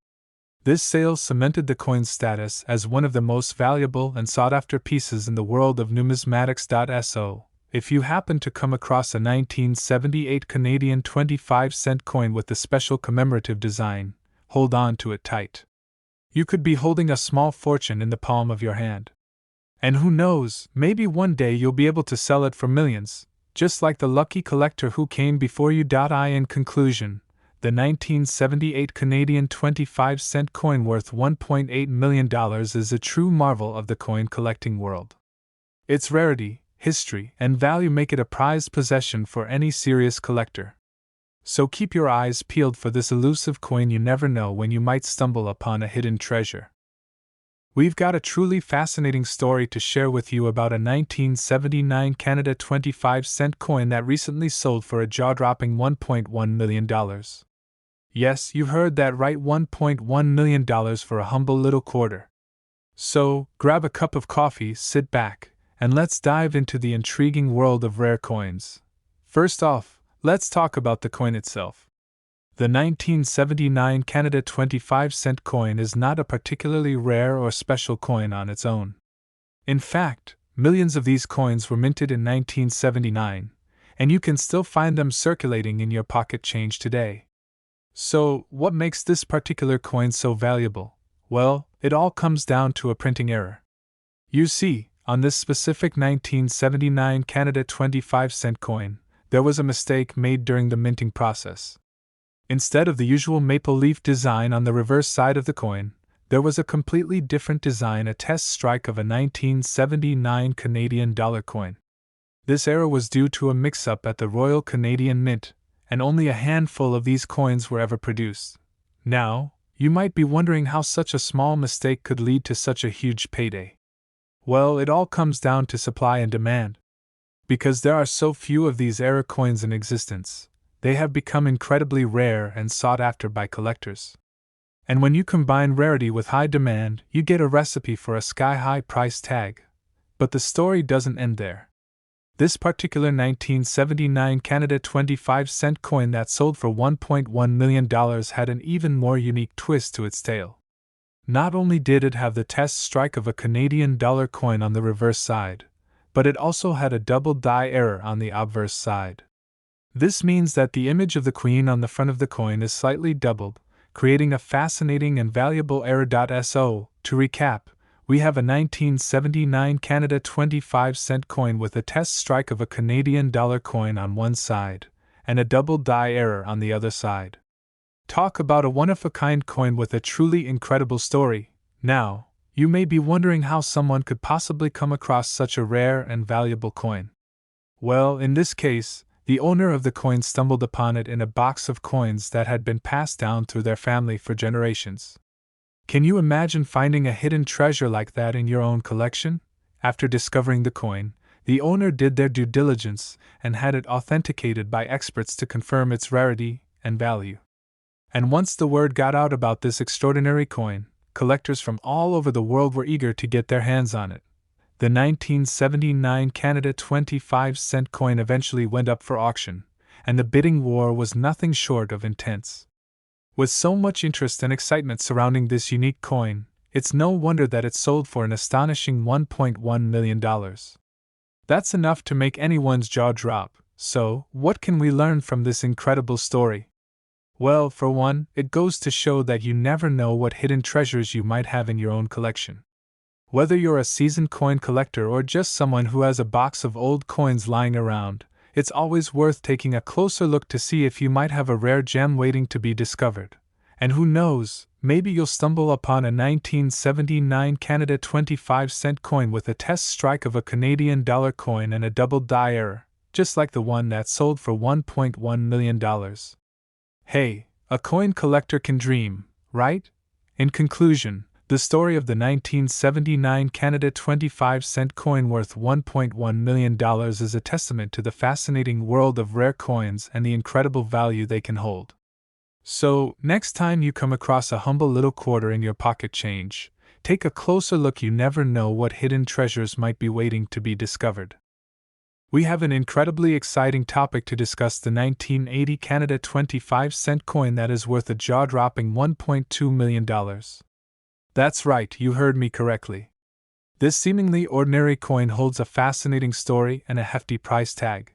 This sale cemented the coin's status as one of the most valuable and sought-after pieces in the world of numismatics. So, if you happen to come across a 1978 Canadian 25-cent coin with the special commemorative design, hold on to it tight. You could be holding a small fortune in the palm of your hand. And who knows, maybe one day you'll be able to sell it for millions, just like the lucky collector who came before you. In conclusion, the 1978 Canadian 25-cent coin worth $1.8 million is a true marvel of the coin collecting world. Its rarity, history, and value make it a prized possession for any serious collector. So keep your eyes peeled for this elusive coin. You never know when you might stumble upon a hidden treasure. We've got a truly fascinating story to share with you about a 1979 Canada 25-cent coin that recently sold for a jaw-dropping $1.1 million. Yes, you heard that right, $1.1 million for a humble little quarter. So, grab a cup of coffee, sit back, and let's dive into the intriguing world of rare coins. First off, let's talk about the coin itself. The 1979 Canada 25-cent coin is not a particularly rare or special coin on its own. In fact, millions of these coins were minted in 1979, and you can still find them circulating in your pocket change today. So, what makes this particular coin so valuable? Well, it all comes down to a printing error. You see, on this specific 1979 Canada 25-cent coin, there was a mistake made during the minting process. Instead of the usual maple leaf design on the reverse side of the coin, there was a completely different design, a test strike of a 1979 Canadian dollar coin. This error was due to a mix-up at the Royal Canadian Mint, and only a handful of these coins were ever produced. Now, you might be wondering how such a small mistake could lead to such a huge payday. Well, it all comes down to supply and demand. Because there are so few of these error coins in existence, they have become incredibly rare and sought after by collectors. And when you combine rarity with high demand, you get a recipe for a sky-high price tag. But the story doesn't end there. This particular 1979 Canada 25-cent coin that sold for $1.1 million had an even more unique twist to its tale. Not only did it have the test strike of a Canadian dollar coin on the reverse side, but it also had a double die error on the obverse side. This means that the image of the queen on the front of the coin is slightly doubled, creating a fascinating and valuable error. So, to recap, we have a 1979 Canada 25-cent coin with a test strike of a Canadian dollar coin on one side, and a double die error on the other side. Talk about a one-of-a-kind coin with a truly incredible story. Now, you may be wondering how someone could possibly come across such a rare and valuable coin. Well, in this case, the owner of the coin stumbled upon it in a box of coins that had been passed down through their family for generations. Can you imagine finding a hidden treasure like that in your own collection? After discovering the coin, the owner did their due diligence and had it authenticated by experts to confirm its rarity and value. And once the word got out about this extraordinary coin, collectors from all over the world were eager to get their hands on it. The 1979 Canada 25-cent coin eventually went up for auction, and the bidding war was nothing short of intense. With so much interest and excitement surrounding this unique coin, it's no wonder that it sold for an astonishing $1.1 million. That's enough to make anyone's jaw drop. So, what can we learn from this incredible story? Well, for one, it goes to show that you never know what hidden treasures you might have in your own collection. Whether you're a seasoned coin collector or just someone who has a box of old coins lying around, it's always worth taking a closer look to see if you might have a rare gem waiting to be discovered. And who knows, maybe you'll stumble upon a 1979 Canada 25-cent coin with a test strike of a Canadian dollar coin and a double die error, just like the one that sold for $1.1 million. Hey, a coin collector can dream, right? In conclusion, the story of the 1979 Canada 25-cent coin worth $1.1 million is a testament to the fascinating world of rare coins and the incredible value they can hold. So, next time you come across a humble little quarter in your pocket change, take a closer look. You never know what hidden treasures might be waiting to be discovered. We have an incredibly exciting topic to discuss: the 1980 Canada 25-cent coin that is worth a jaw-dropping $1.2 million. That's right, you heard me correctly. This seemingly ordinary coin holds a fascinating story and a hefty price tag.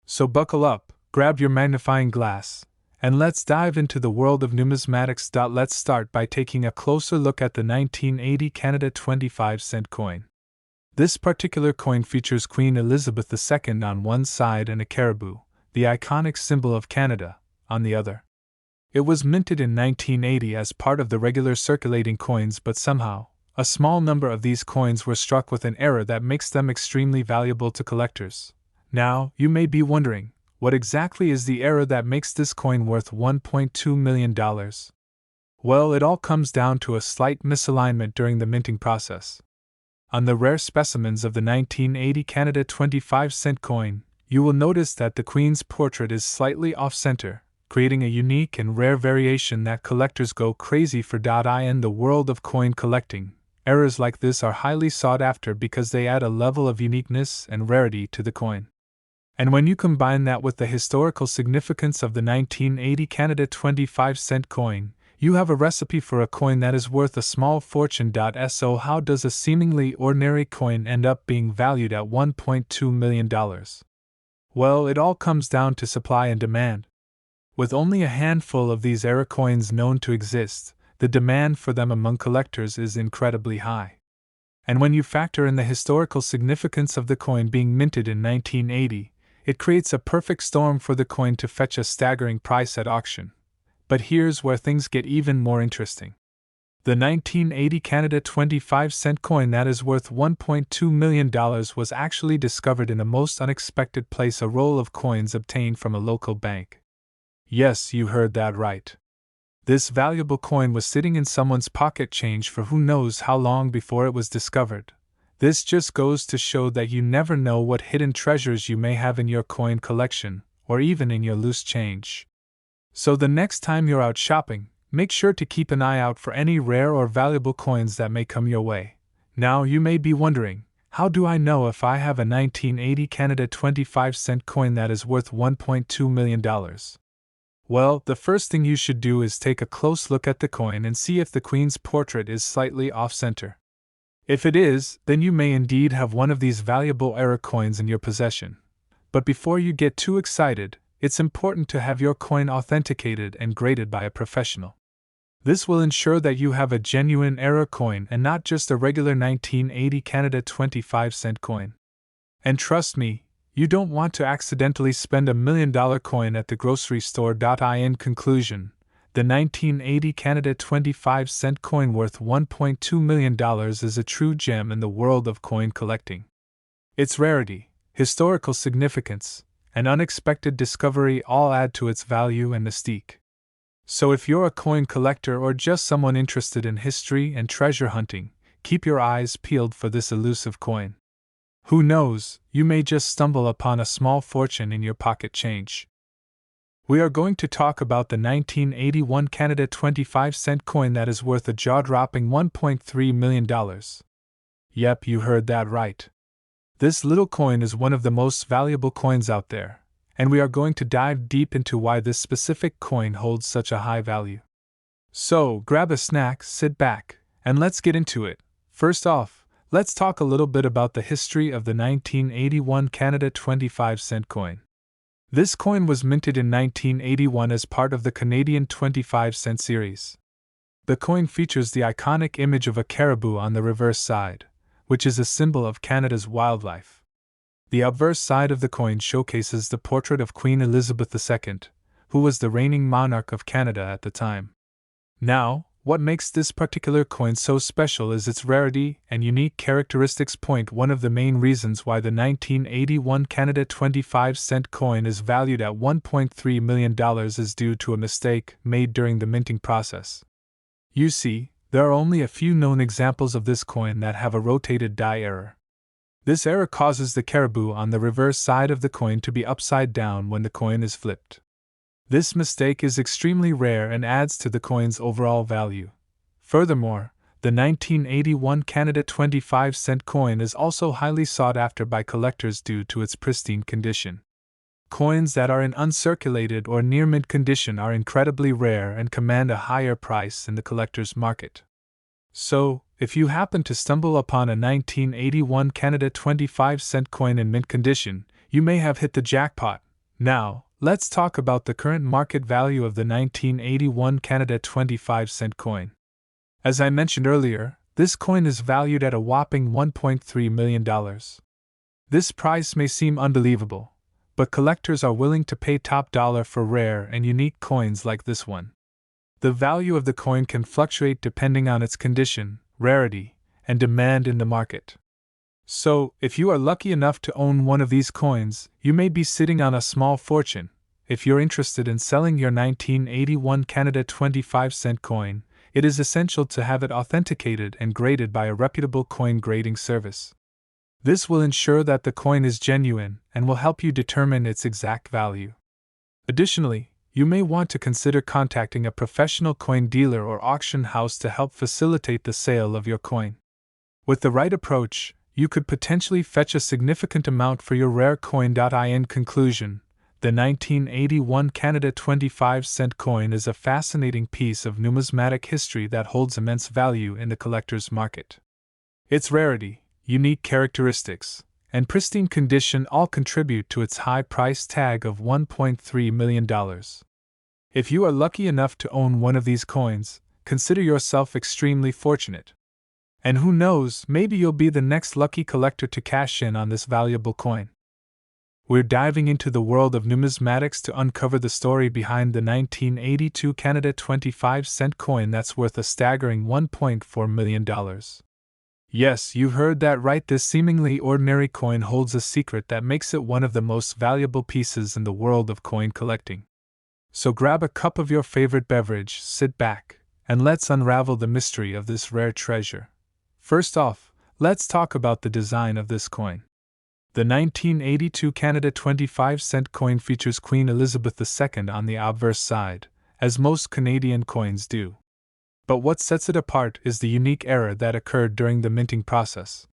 So buckle up, grab your magnifying glass, and let's dive into the world of numismatics. Let's start by taking a closer look at the 1980 Canada 25-cent coin. This particular coin features Queen Elizabeth II on one side and a caribou, the iconic symbol of Canada, on the other. It was minted in 1980 as part of the regular circulating coins, but somehow, a small number of these coins were struck with an error that makes them extremely valuable to collectors. Now, you may be wondering, what exactly is the error that makes this coin worth $1.2 million? Well, it all comes down to a slight misalignment during the minting process. On the rare specimens of the 1980 Canada 25-cent coin, you will notice that the Queen's portrait is slightly off-center, creating a unique and rare variation that collectors go crazy for. In the world of coin collecting, errors like this are highly sought after because they add a level of uniqueness and rarity to the coin. And when you combine that with the historical significance of the 1980 Canada 25-cent coin, you have a recipe for a coin that is worth a small fortune. So how does a seemingly ordinary coin end up being valued at $1.2 million? Well, it all comes down to supply and demand. With only a handful of these error coins known to exist, the demand for them among collectors is incredibly high. And when you factor in the historical significance of the coin being minted in 1980, it creates a perfect storm for the coin to fetch a staggering price at auction. But here's where things get even more interesting. The 1980 Canada 25-cent coin that is worth $1.2 million was actually discovered in a most unexpected place: a roll of coins obtained from a local bank. Yes, you heard that right. This valuable coin was sitting in someone's pocket change for who knows how long before it was discovered. This just goes to show that you never know what hidden treasures you may have in your coin collection, or even in your loose change. So the next time you're out shopping, make sure to keep an eye out for any rare or valuable coins that may come your way. Now you may be wondering, how do I know if I have a 1980 Canada 25-cent coin that is worth $1.2 million? Well, the first thing you should do is take a close look at the coin and see if the Queen's portrait is slightly off-center. If it is, then you may indeed have one of these valuable error coins in your possession. But before you get too excited, it's important to have your coin authenticated and graded by a professional. This will ensure that you have a genuine error coin and not just a regular 1980 Canada 25-cent coin. And trust me, you don't want to accidentally spend $1 million coin at the grocery store. In conclusion, the 1980 Canada 25-cent coin worth $1.2 million is a true gem in the world of coin collecting. Its rarity, historical significance, and unexpected discovery all add to its value and mystique. So if you're a coin collector or just someone interested in history and treasure hunting, keep your eyes peeled for this elusive coin. Who knows, you may just stumble upon a small fortune in your pocket change. We are going to talk about the 1981 Canada 25-cent coin that is worth a jaw-dropping $1.3 million. Yep, you heard that right. This little coin is one of the most valuable coins out there, and we are going to dive deep into why this specific coin holds such a high value. So, grab a snack, sit back, and let's get into it. First off, let's talk a little bit about the history of the 1981 Canada 25-cent coin. This coin was minted in 1981 as part of the Canadian 25-cent series. The coin features the iconic image of a caribou on the reverse side, which is a symbol of Canada's wildlife. The obverse side of the coin showcases the portrait of Queen Elizabeth II, who was the reigning monarch of Canada at the time. Now, what makes this particular coin so special is its rarity and unique characteristics. One of the main reasons why the 1981 Canada 25-cent coin is valued at $1.3 million is due to a mistake made during the minting process. You see, there are only a few known examples of this coin that have a rotated die error. This error causes the caribou on the reverse side of the coin to be upside down when the coin is flipped. This mistake is extremely rare and adds to the coin's overall value. Furthermore, the 1981 Canada 25-cent coin is also highly sought after by collectors due to its pristine condition. Coins that are in uncirculated or near mint condition are incredibly rare and command a higher price in the collector's market. So, if you happen to stumble upon a 1981 Canada 25-cent coin in mint condition, you may have hit the jackpot. Now, let's talk about the current market value of the 1981 Canada 25-cent coin. As I mentioned earlier, this coin is valued at a whopping $1.3 million. This price may seem unbelievable, but collectors are willing to pay top dollar for rare and unique coins like this one. The value of the coin can fluctuate depending on its condition, rarity, and demand in the market. So, if you are lucky enough to own one of these coins, you may be sitting on a small fortune. If you're interested in selling your 1981 Canada 25-cent coin, it is essential to have it authenticated and graded by a reputable coin grading service. This will ensure that the coin is genuine and will help you determine its exact value. Additionally, you may want to consider contacting a professional coin dealer or auction house to help facilitate the sale of your coin. With the right approach, you could potentially fetch a significant amount for your rare coin. In conclusion, the 1981 Canada 25-cent coin is a fascinating piece of numismatic history that holds immense value in the collector's market. Its rarity, unique characteristics, and pristine condition all contribute to its high price tag of $1.3 million. If you are lucky enough to own one of these coins, consider yourself extremely fortunate. And who knows, maybe you'll be the next lucky collector to cash in on this valuable coin. We're diving into the world of numismatics to uncover the story behind the 1982 Canada 25-cent coin that's worth a staggering $1.4 million. Yes, you heard that right. This seemingly ordinary coin holds a secret that makes it one of the most valuable pieces in the world of coin collecting. So grab a cup of your favorite beverage, sit back, and let's unravel the mystery of this rare treasure. First off, let's talk about the design of this coin. The 1982 Canada 25-cent coin features Queen Elizabeth II on the obverse side, as most Canadian coins do. But what sets it apart is the unique error that occurred during the minting process.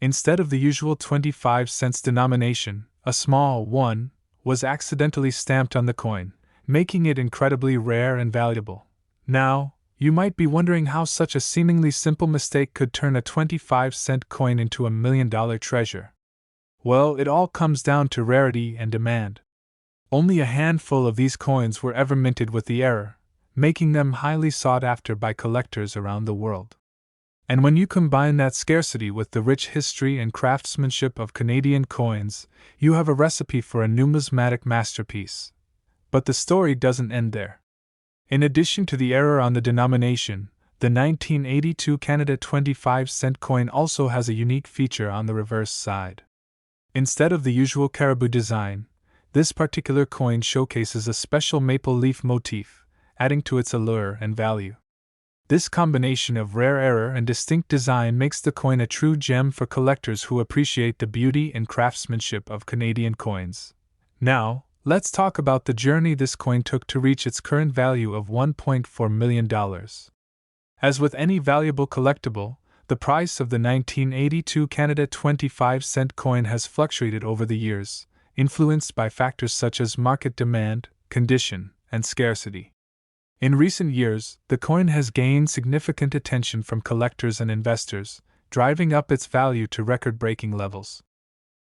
Instead of the usual 25 cents denomination, a small 1 was accidentally stamped on the coin, making it incredibly rare and valuable. Now, you might be wondering how such a seemingly simple mistake could turn a 25-cent coin into $1 million treasure. Well, it all comes down to rarity and demand. Only a handful of these coins were ever minted with the error, making them highly sought after by collectors around the world. And when you combine that scarcity with the rich history and craftsmanship of Canadian coins, you have a recipe for a numismatic masterpiece. But the story doesn't end there. In addition to the error on the denomination, the 1982 Canada 25-cent coin also has a unique feature on the reverse side. Instead of the usual caribou design, this particular coin showcases a special maple leaf motif, adding to its allure and value. This combination of rare error and distinct design makes the coin a true gem for collectors who appreciate the beauty and craftsmanship of Canadian coins. Now, let's talk about the journey this coin took to reach its current value of $1.4 million. As with any valuable collectible, the price of the 1982 Canada 25-cent coin has fluctuated over the years, influenced by factors such as market demand, condition, and scarcity. In recent years, the coin has gained significant attention from collectors and investors, driving up its value to record-breaking levels.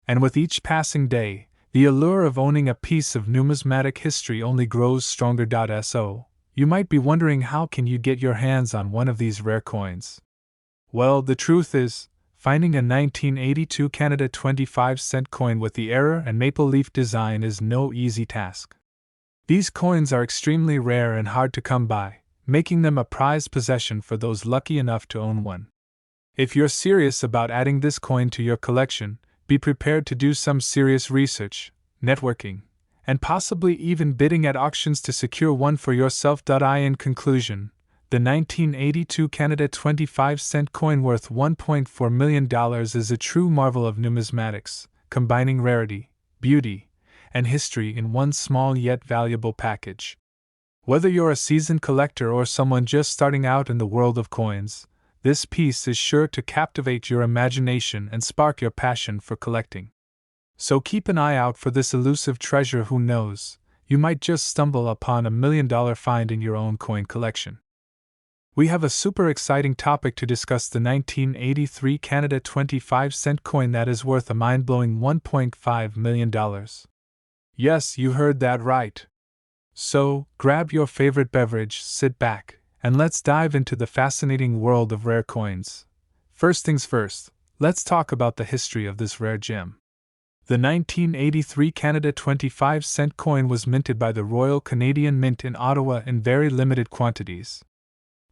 And with each passing day, the allure of owning a piece of numismatic history only grows stronger. So, you might be wondering, how can you get your hands on one of these rare coins? Well, the truth is, finding a 1982 Canada 25-cent coin with the error and maple leaf design is no easy task. These coins are extremely rare and hard to come by, making them a prized possession for those lucky enough to own one. If you're serious about adding this coin to your collection, be prepared to do some serious research, networking, and possibly even bidding at auctions to secure one for yourself. In conclusion, the 1982 Canada 25-cent coin worth $1.4 million is a true marvel of numismatics, combining rarity, beauty, and history in one small yet valuable package. Whether you're a seasoned collector or someone just starting out in the world of coins, this piece is sure to captivate your imagination and spark your passion for collecting. So keep an eye out for this elusive treasure. Who knows, you might just stumble upon a $1 million find in your own coin collection. We have a super exciting topic to discuss: the 1983 Canada 25-cent coin that is worth a mind-blowing $1.5 million. Yes, you heard that right. So, grab your favorite beverage, sit back, and let's dive into the fascinating world of rare coins. First things first, let's talk about the history of this rare gem. The 1983 Canada 25-cent coin was minted by the Royal Canadian Mint in Ottawa in very limited quantities.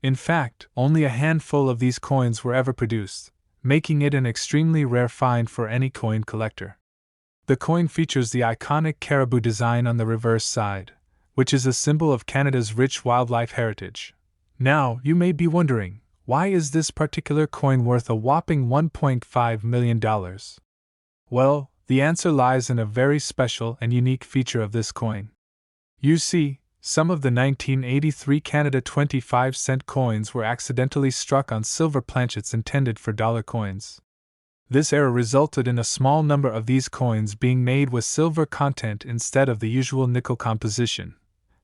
In fact, only a handful of these coins were ever produced, making it an extremely rare find for any coin collector. The coin features the iconic caribou design on the reverse side, which is a symbol of Canada's rich wildlife heritage. Now, you may be wondering, why is this particular coin worth a whopping $1.5 million? Well, the answer lies in a very special and unique feature of this coin. You see, some of the 1983 Canada 25-cent coins were accidentally struck on silver planchets intended for dollar coins. This error resulted in a small number of these coins being made with silver content instead of the usual nickel composition.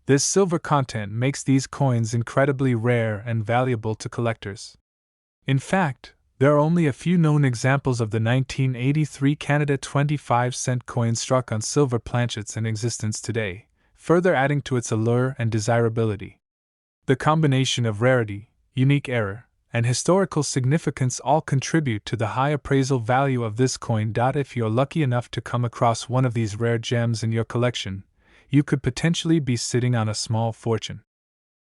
This silver content makes these coins incredibly rare and valuable to collectors. In fact, there are only a few known examples of the 1983 Canada 25-cent coin struck on silver planchets in existence today, further adding to its allure and desirability. The combination of rarity, unique error, and historical significance all contribute to the high appraisal value of this coin. If you're lucky enough to come across one of these rare gems in your collection, you could potentially be sitting on a small fortune.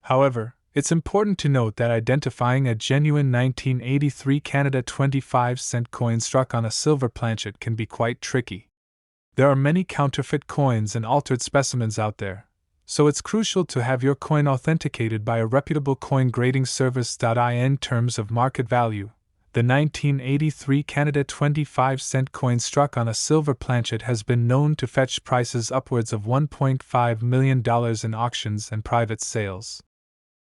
However, it's important to note that identifying a genuine 1983 Canada 25-cent coin struck on a silver planchet can be quite tricky. There are many counterfeit coins and altered specimens out there, so it's crucial to have your coin authenticated by a reputable coin grading service. In terms of market value, the 1983 Canada 25-cent coin struck on a silver planchet has been known to fetch prices upwards of $1.5 million in auctions and private sales.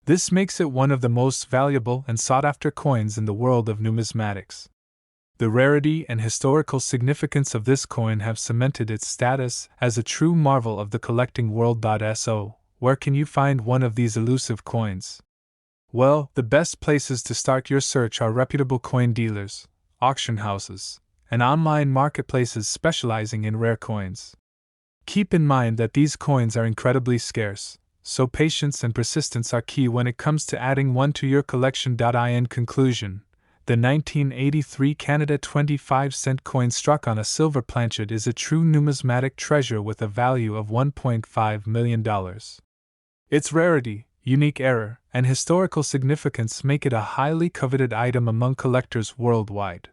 This makes it one of the most valuable and sought-after coins in the world of numismatics. The rarity and historical significance of this coin have cemented its status as a true marvel of the collecting world. So, where can you find one of these elusive coins? Well, the best places to start your search are reputable coin dealers, auction houses, and online marketplaces specializing in rare coins. Keep in mind that these coins are incredibly scarce, so patience and persistence are key when it comes to adding one to your collection. In conclusion, the 1983 Canada 25-cent coin struck on a silver planchet is a true numismatic treasure with a value of $1.5 million. Its rarity, unique error, and historical significance make it a highly coveted item among collectors worldwide.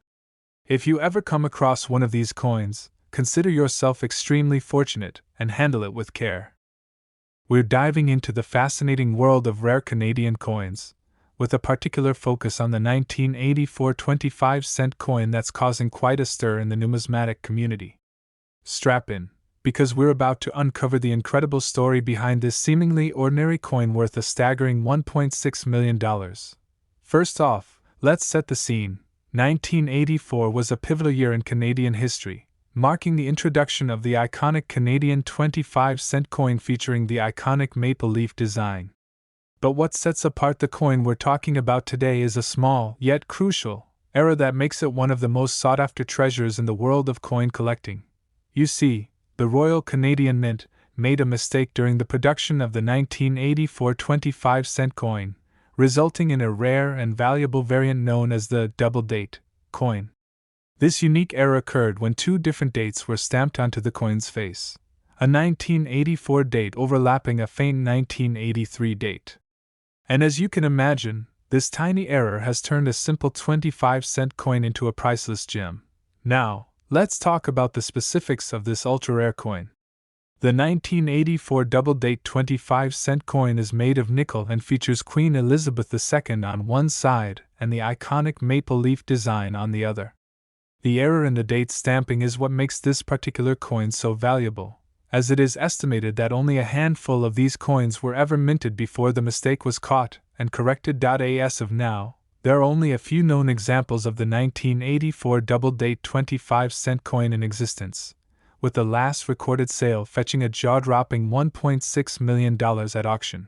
If you ever come across one of these coins, consider yourself extremely fortunate and handle it with care. We're diving into the fascinating world of rare Canadian coins, with a particular focus on the 1984 25-cent coin that's causing quite a stir in the numismatic community. Strap in, because we're about to uncover the incredible story behind this seemingly ordinary coin worth a staggering $1.6 million. First off, let's set the scene. 1984 was a pivotal year in Canadian history, marking the introduction of the iconic Canadian 25-cent coin featuring the iconic maple leaf design. But what sets apart the coin we're talking about today is a small, yet crucial, error that makes it one of the most sought-after treasures in the world of coin collecting. You see, the Royal Canadian Mint made a mistake during the production of the 1984 25-cent coin, resulting in a rare and valuable variant known as the double-date coin. This unique error occurred when two different dates were stamped onto the coin's face, a 1984 date overlapping a faint 1983 date. And as you can imagine, this tiny error has turned a simple 25-cent coin into a priceless gem. Now, let's talk about the specifics of this ultra-rare coin. The 1984 double-date 25-cent coin is made of nickel and features Queen Elizabeth II on one side and the iconic maple leaf design on the other. The error in the date stamping is what makes this particular coin so valuable, as it is estimated that only a handful of these coins were ever minted before the mistake was caught and corrected. As of now, there are only a few known examples of the 1984 double-date 25-cent coin in existence, with the last recorded sale fetching a jaw-dropping $1.6 million at auction.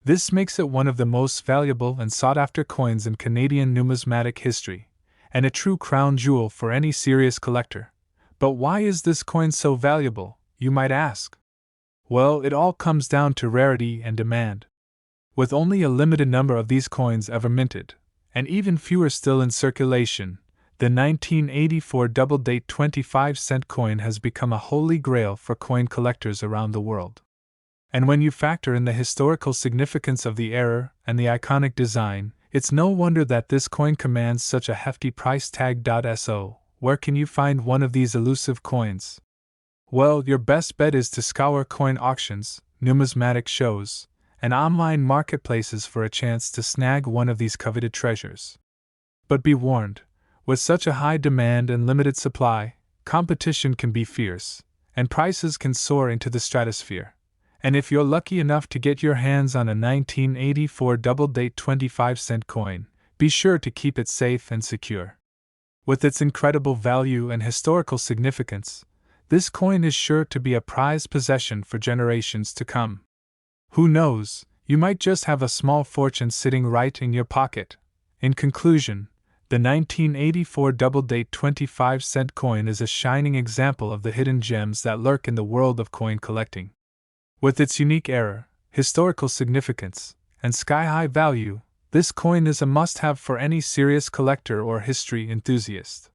This makes it one of the most valuable and sought-after coins in Canadian numismatic history, and a true crown jewel for any serious collector. But why is this coin so valuable, you might ask? Well, it all comes down to rarity and demand. With only a limited number of these coins ever minted, and even fewer still in circulation, the 1984 double-date 25-cent coin has become a holy grail for coin collectors around the world. And when you factor in the historical significance of the error and the iconic design, it's no wonder that this coin commands such a hefty price tag. So, where can you find one of these elusive coins? Well, your best bet is to scour coin auctions, numismatic shows, and online marketplaces for a chance to snag one of these coveted treasures. But be warned, with such a high demand and limited supply, competition can be fierce, and prices can soar into the stratosphere. And if you're lucky enough to get your hands on a 1984 double-date 25-cent coin, be sure to keep it safe and secure. With its incredible value and historical significance, this coin is sure to be a prized possession for generations to come. Who knows, you might just have a small fortune sitting right in your pocket. In conclusion, the 1984 double-date 25-cent coin is a shining example of the hidden gems that lurk in the world of coin collecting. With its unique era, historical significance, and sky-high value, this coin is a must-have for any serious collector or history enthusiast.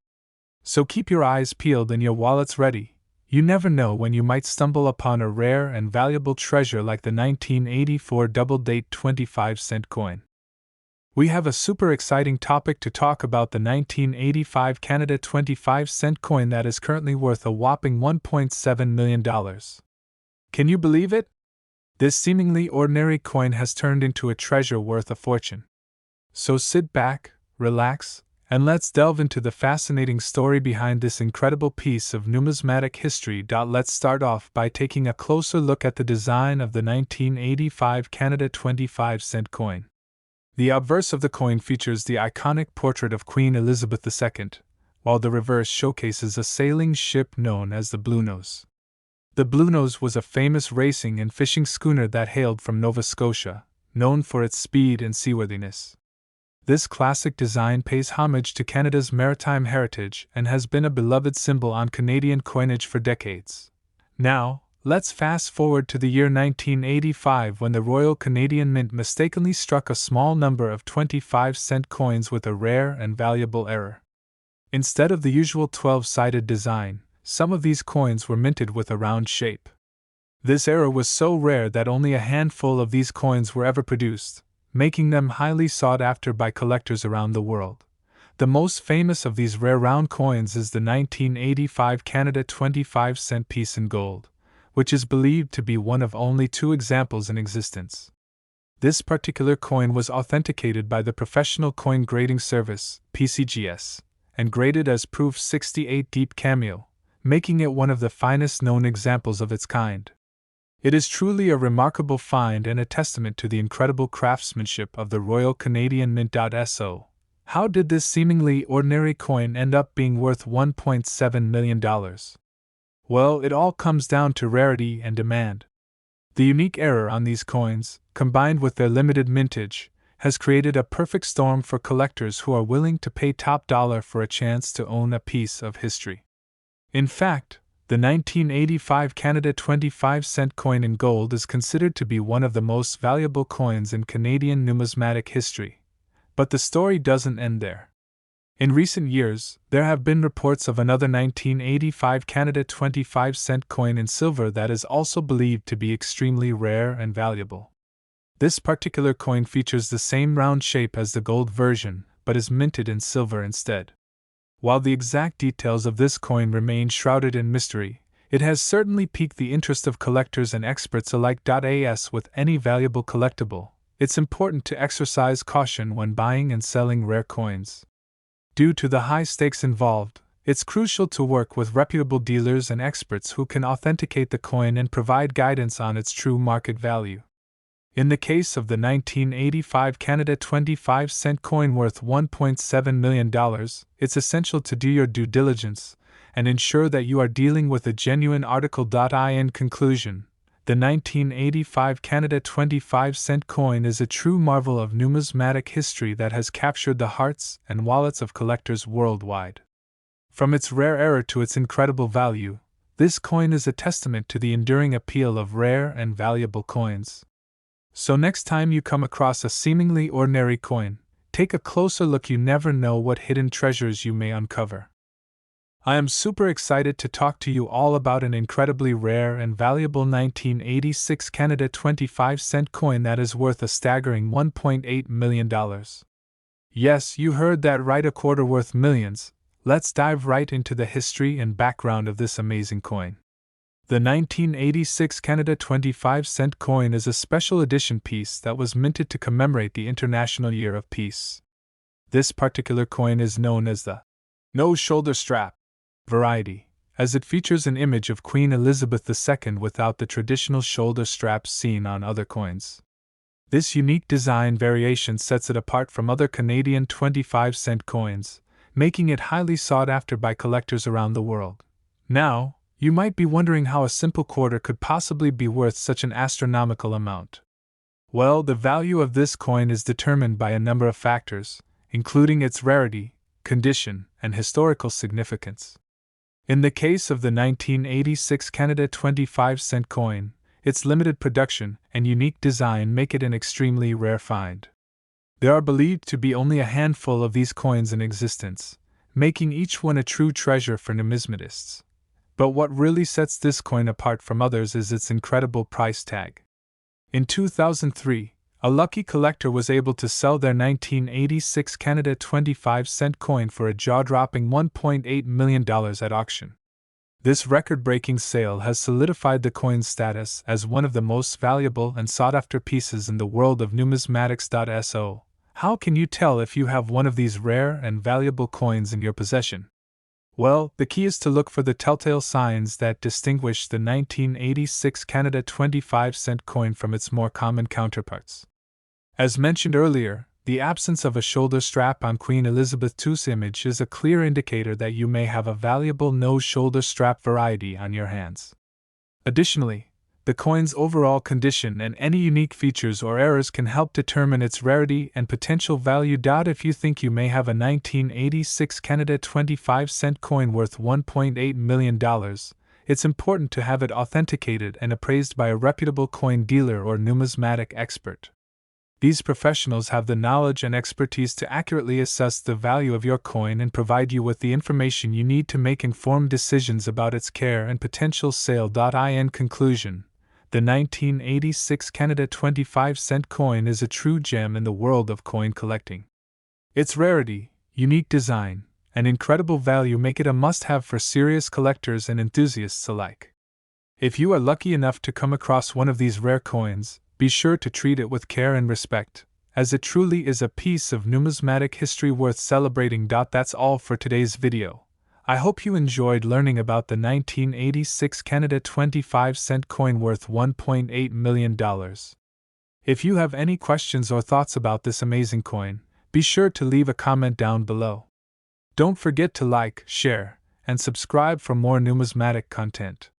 So keep your eyes peeled and your wallets ready. You never know when you might stumble upon a rare and valuable treasure like the 1984 double-date 25-cent coin. We have a super exciting topic to talk about: the 1985 Canada 25-cent coin that is currently worth a whopping $1.7 million. Can you believe it? This seemingly ordinary coin has turned into a treasure worth a fortune. So sit back, relax, and let's delve into the fascinating story behind this incredible piece of numismatic history. Let's start off by taking a closer look at the design of the 1985 Canada 25-cent coin. The obverse of the coin features the iconic portrait of Queen Elizabeth II, while the reverse showcases a sailing ship known as the Bluenose. The Bluenose was a famous racing and fishing schooner that hailed from Nova Scotia, known for its speed and seaworthiness. This classic design pays homage to Canada's maritime heritage and has been a beloved symbol on Canadian coinage for decades. Now, let's fast forward to the year 1985, when the Royal Canadian Mint mistakenly struck a small number of 25-cent coins with a rare and valuable error. Instead of the usual 12-sided design, some of these coins were minted with a round shape. This error was so rare that only a handful of these coins were ever produced, making them highly sought after by collectors around the world. The most famous of these rare round coins is the 1985 Canada 25-cent piece in gold, which is believed to be one of only two examples in existence. This particular coin was authenticated by the Professional Coin Grading Service, PCGS, and graded as Proof 68 Deep Cameo, making it one of the finest known examples of its kind. It is truly a remarkable find and a testament to the incredible craftsmanship of the Royal Canadian Mint. So, how did this seemingly ordinary coin end up being worth $1.7 million? Well, it all comes down to rarity and demand. The unique error on these coins, combined with their limited mintage, has created a perfect storm for collectors who are willing to pay top dollar for a chance to own a piece of history. In fact, the 1985 Canada 25-cent coin in gold is considered to be one of the most valuable coins in Canadian numismatic history. But the story doesn't end there. In recent years, there have been reports of another 1985 Canada 25-cent coin in silver that is also believed to be extremely rare and valuable. This particular coin features the same round shape as the gold version, but is minted in silver instead. While the exact details of this coin remain shrouded in mystery, it has certainly piqued the interest of collectors and experts alike. As with any valuable collectible, it's important to exercise caution when buying and selling rare coins. Due to the high stakes involved, it's crucial to work with reputable dealers and experts who can authenticate the coin and provide guidance on its true market value. In the case of the 1985 Canada 25-cent coin worth $1.7 million, it's essential to do your due diligence and ensure that you are dealing with a genuine article. In conclusion, the 1985 Canada 25-cent coin is a true marvel of numismatic history that has captured the hearts and wallets of collectors worldwide. From its rare era to its incredible value, this coin is a testament to the enduring appeal of rare and valuable coins. So next time you come across a seemingly ordinary coin, take a closer look. You never know what hidden treasures you may uncover. I am super excited to talk to you all about an incredibly rare and valuable 1986 Canada 25-cent coin that is worth a staggering $1.8 million. Yes, you heard that right, a quarter worth millions. Let's dive right into the history and background of this amazing coin. The 1986 Canada 25-cent coin is a special edition piece that was minted to commemorate the International Year of Peace. This particular coin is known as the no shoulder strap variety, as it features an image of Queen Elizabeth II without the traditional shoulder straps seen on other coins. This unique design variation sets it apart from other Canadian 25-cent coins, making it highly sought after by collectors around the world. Now, you might be wondering how a simple quarter could possibly be worth such an astronomical amount. Well, the value of this coin is determined by a number of factors, including its rarity, condition, and historical significance. In the case of the 1986 Canada 25-cent coin, its limited production and unique design make it an extremely rare find. There are believed to be only a handful of these coins in existence, making each one a true treasure for numismatists. But what really sets this coin apart from others is its incredible price tag. In 2003, a lucky collector was able to sell their 1986 Canada 25-cent coin for a jaw-dropping $1.8 million at auction. This record-breaking sale has solidified the coin's status as one of the most valuable and sought-after pieces in the world of numismatics. So, how can you tell if you have one of these rare and valuable coins in your possession? Well, the key is to look for the telltale signs that distinguish the 1986 Canada 25-cent coin from its more common counterparts. As mentioned earlier, the absence of a shoulder strap on Queen Elizabeth II's image is a clear indicator that you may have a valuable no-shoulder strap variety on your hands. Additionally, the coin's overall condition and any unique features or errors can help determine its rarity and potential value. If you think you may have a 1986 Canada 25-cent coin worth $1.8 million, it's important to have it authenticated and appraised by a reputable coin dealer or numismatic expert. These professionals have the knowledge and expertise to accurately assess the value of your coin and provide you with the information you need to make informed decisions about its care and potential sale. In conclusion, the 1986 Canada 25-cent coin is a true gem in the world of coin collecting. Its rarity, unique design, and incredible value make it a must-have for serious collectors and enthusiasts alike. If you are lucky enough to come across one of these rare coins, be sure to treat it with care and respect, as it truly is a piece of numismatic history worth celebrating. That's all for today's video. I hope you enjoyed learning about the 1986 Canada 25-cent coin worth $1.8 million. If you have any questions or thoughts about this amazing coin, be sure to leave a comment down below. Don't forget to like, share, and subscribe for more numismatic content.